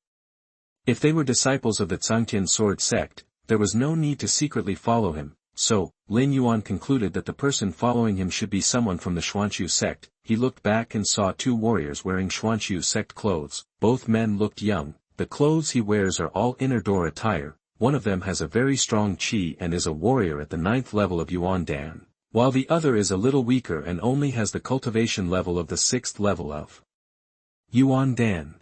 If they were disciples of the Cangtian Sword Sect, there was no need to secretly follow him, so, Lin Yuan concluded that the person following him should be someone from the Xuanqiu Sect. He looked back and saw 2 warriors wearing Xuanqiu Sect clothes. Both men looked young. The clothes he wears are all inner door attire. One of them has a very strong qi and is a warrior at the 9th level of Yuandan, while the other is a little weaker and only has the cultivation level of the 6th level of Yuandan.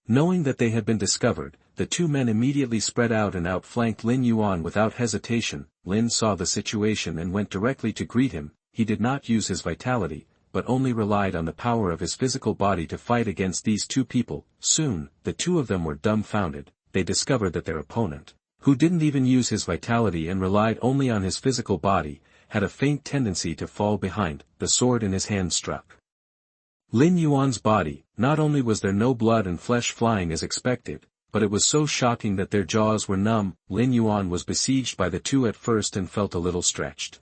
Knowing that they had been discovered, the two men immediately spread out and outflanked Lin Yuan without hesitation. Lin saw the situation and went directly to greet him. He did not use his vitality, but only relied on the power of his physical body to fight against these two people. Soon, the two of them were dumbfounded. They discovered that their opponent, who didn't even use his vitality and relied only on his physical body, had a faint tendency to fall behind. The sword in his hand struck Lin Yuan's body. Not only was there no blood and flesh flying as expected, but it was so shocking that their jaws were numb. Lin Yuan was besieged by the two at first and felt a little stretched.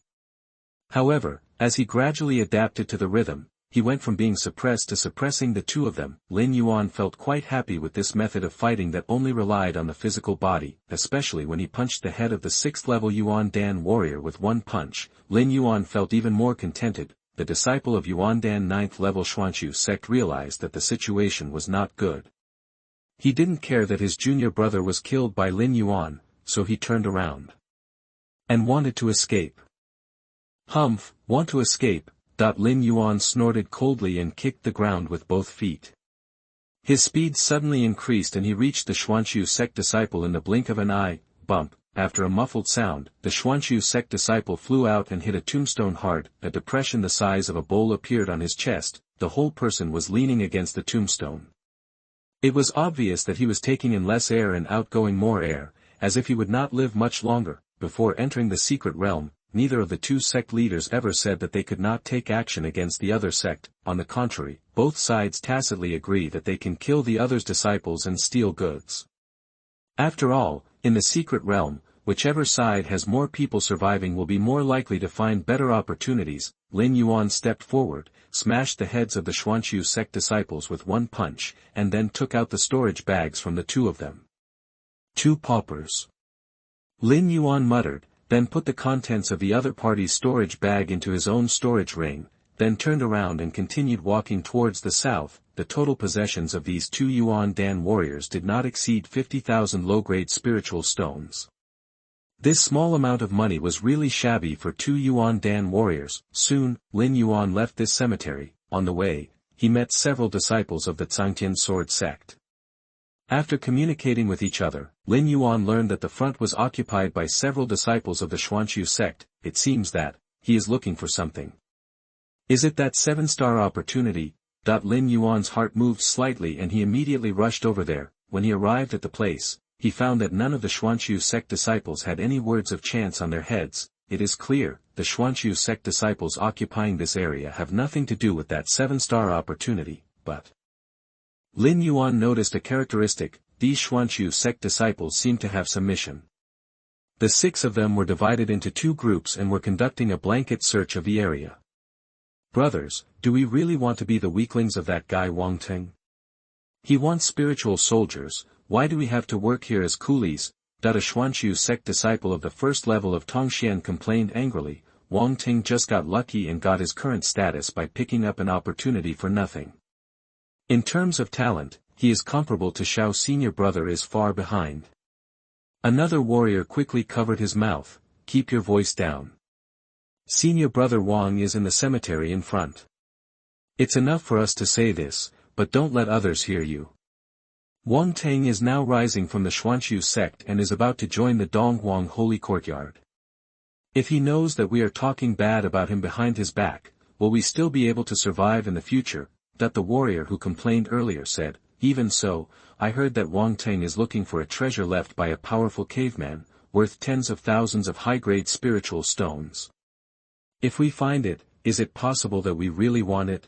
However, as he gradually adapted to the rhythm, he went from being suppressed to suppressing the two of them. Lin Yuan felt quite happy with this method of fighting that only relied on the physical body, especially when he punched the head of the 6th level Yuandan warrior with one punch. Lin Yuan felt even more contented. The disciple of Yuandan 9th level Xuanqiu sect realized that the situation was not good. He didn't care that his junior brother was killed by Lin Yuan, so he turned around and wanted to escape. Humph, want to escape? Lin Yuan snorted coldly and kicked the ground with both feet. His speed suddenly increased and he reached the Xuanqiu sect disciple in the blink of an eye. Bump. After a muffled sound, the Xuanqiu sect disciple flew out and hit a tombstone hard. A depression the size of a bowl appeared on his chest. The whole person was leaning against the tombstone. It was obvious that he was taking in less air and outgoing more air, as if he would not live much longer. Before entering the secret realm, neither of the two sect leaders ever said that they could not take action against the other sect. On the contrary, both sides tacitly agree that they can kill the other's disciples and steal goods. After all, in the secret realm, whichever side has more people surviving will be more likely to find better opportunities. Lin Yuan stepped forward, smashed the heads of the Xuanqiu sect disciples with one punch, and then took out the storage bags from the two of them. Two paupers. Lin Yuan muttered, then put the contents of the other party's storage bag into his own storage ring, then turned around and continued walking towards the south. The total possessions of these two Yuandan warriors did not exceed 50,000 low-grade spiritual stones. This small amount of money was really shabby for two Yuandan warriors. Soon, Lin Yuan left this cemetery. On the way, he met several disciples of the Cangtian sword sect. After communicating with each other, Lin Yuan learned that the front was occupied by several disciples of the Xuanqiu sect. It seems that he is looking for something. Is it that 7-star opportunity? Lin Yuan's heart moved slightly and he immediately rushed over there. When he arrived at the place, he found that none of the Xuanqiu sect disciples had any words of chance on their heads. It is clear, the Xuanqiu sect disciples occupying this area have nothing to do with that 7-star opportunity, but Lin Yuan noticed a characteristic: these Xuanqiu sect disciples seemed to have some mission. The 6 of them were divided into 2 groups and were conducting a blanket search of the area. Brothers, do we really want to be the weaklings of that guy Wang Teng? He wants spiritual soldiers. Why do we have to work here as coolies? A Xuanqiu sect disciple of the 1st level of Tongxian complained angrily. Wang Teng just got lucky and got his current status by picking up an opportunity for nothing. In terms of talent, he is comparable to Xiao. Senior brother is far behind. Another warrior quickly covered his mouth. Keep your voice down. Senior brother Wang is in the cemetery in front. It's enough for us to say this, but don't let others hear you. Wang Teng is now rising from the Xuanqiu sect and is about to join the Donghuang holy courtyard. If he knows that we are talking bad about him behind his back, will we still be able to survive in the future? The warrior who complained earlier said, even so, I heard that Wang Teng is looking for a treasure left by a powerful caveman, worth tens of thousands of high-grade spiritual stones. If we find it, is it possible that we really want it?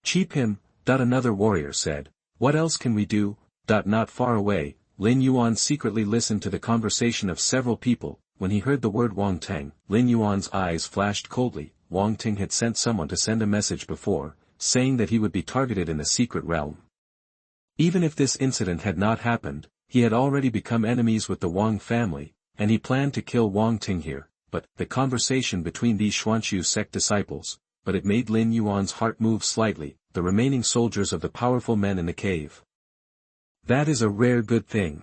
Cheap him. Another warrior said. What else can we do? Not far away, Lin Yuan secretly listened to the conversation of several people. When he heard the word Wang Teng, Lin Yuan's eyes flashed coldly. Wang Teng had sent someone to send a message before, saying that he would be targeted in the secret realm. Even if this incident had not happened, he had already become enemies with the Wang family, and he planned to kill Wang Teng here. But the conversation between these Xuanqiu sect disciples, but it made Lin Yuan's heart move slightly. The remaining soldiers of the powerful men in the cave. That is a rare good thing.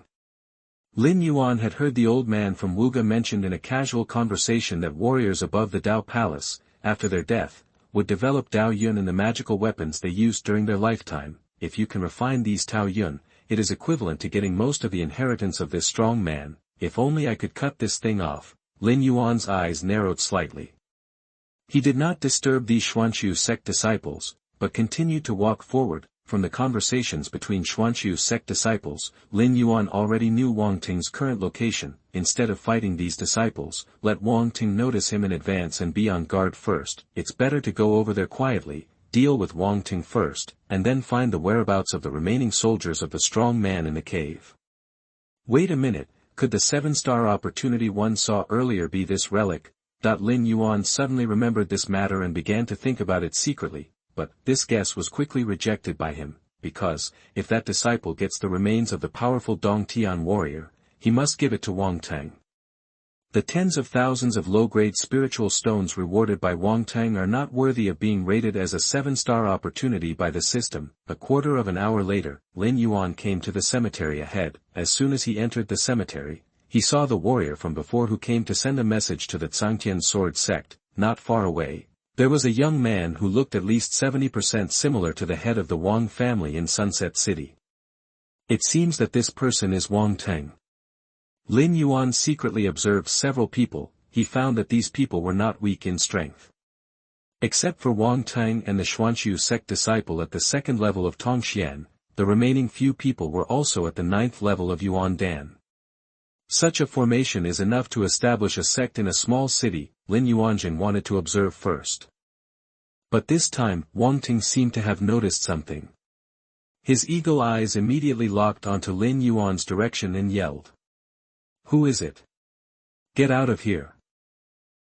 Lin Yuan had heard the old man from Wuge mentioned in a casual conversation that warriors above the Dao Palace, after their death, would develop Dao Yun in the magical weapons they used during their lifetime. If you can refine these Tao Yun, it is equivalent to getting most of the inheritance of this strong man. If only I could cut this thing off. Lin Yuan's eyes narrowed slightly. He did not disturb these Xuanqiu sect disciples, but continued to walk forward. From the conversations between Xuanqiu sect disciples, Lin Yuan already knew Wang Teng's current location. Instead of fighting these disciples, let Wang Teng notice him in advance and be on guard first. It's better to go over there quietly, deal with Wang Teng first, and then find the whereabouts of the remaining soldiers of the strong man in the cave. Wait a minute, could the 7-star opportunity one saw earlier be this relic? Lin Yuan suddenly remembered this matter and began to think about it secretly. But this guess was quickly rejected by him, because, if that disciple gets the remains of the powerful Dongtian warrior, he must give it to Wang Teng. The tens of thousands of low-grade spiritual stones rewarded by Wang Teng are not worthy of being rated as a 7-star opportunity by the system. A quarter of an hour later, Lin Yuan came to the cemetery ahead. As soon as he entered the cemetery, he saw the warrior from before who came to send a message to the Cangtian sword sect. Not far away, there was a young man who looked at least 70% similar to the head of the Wang family in Sunset City. It seems that this person is Wang Teng. Lin Yuan secretly observed several people. He found that these people were not weak in strength. Except for Wang Teng and the Xuanqiu sect disciple at the 2nd level of Tongxian, the remaining few people were also at the 9th level of Yuandan. Such a formation is enough to establish a sect in a small city. Lin Yuanjun wanted to observe first. But this time, Wang Teng seemed to have noticed something. His eagle eyes immediately locked onto Lin Yuan's direction and yelled. "Who is it? Get out of here."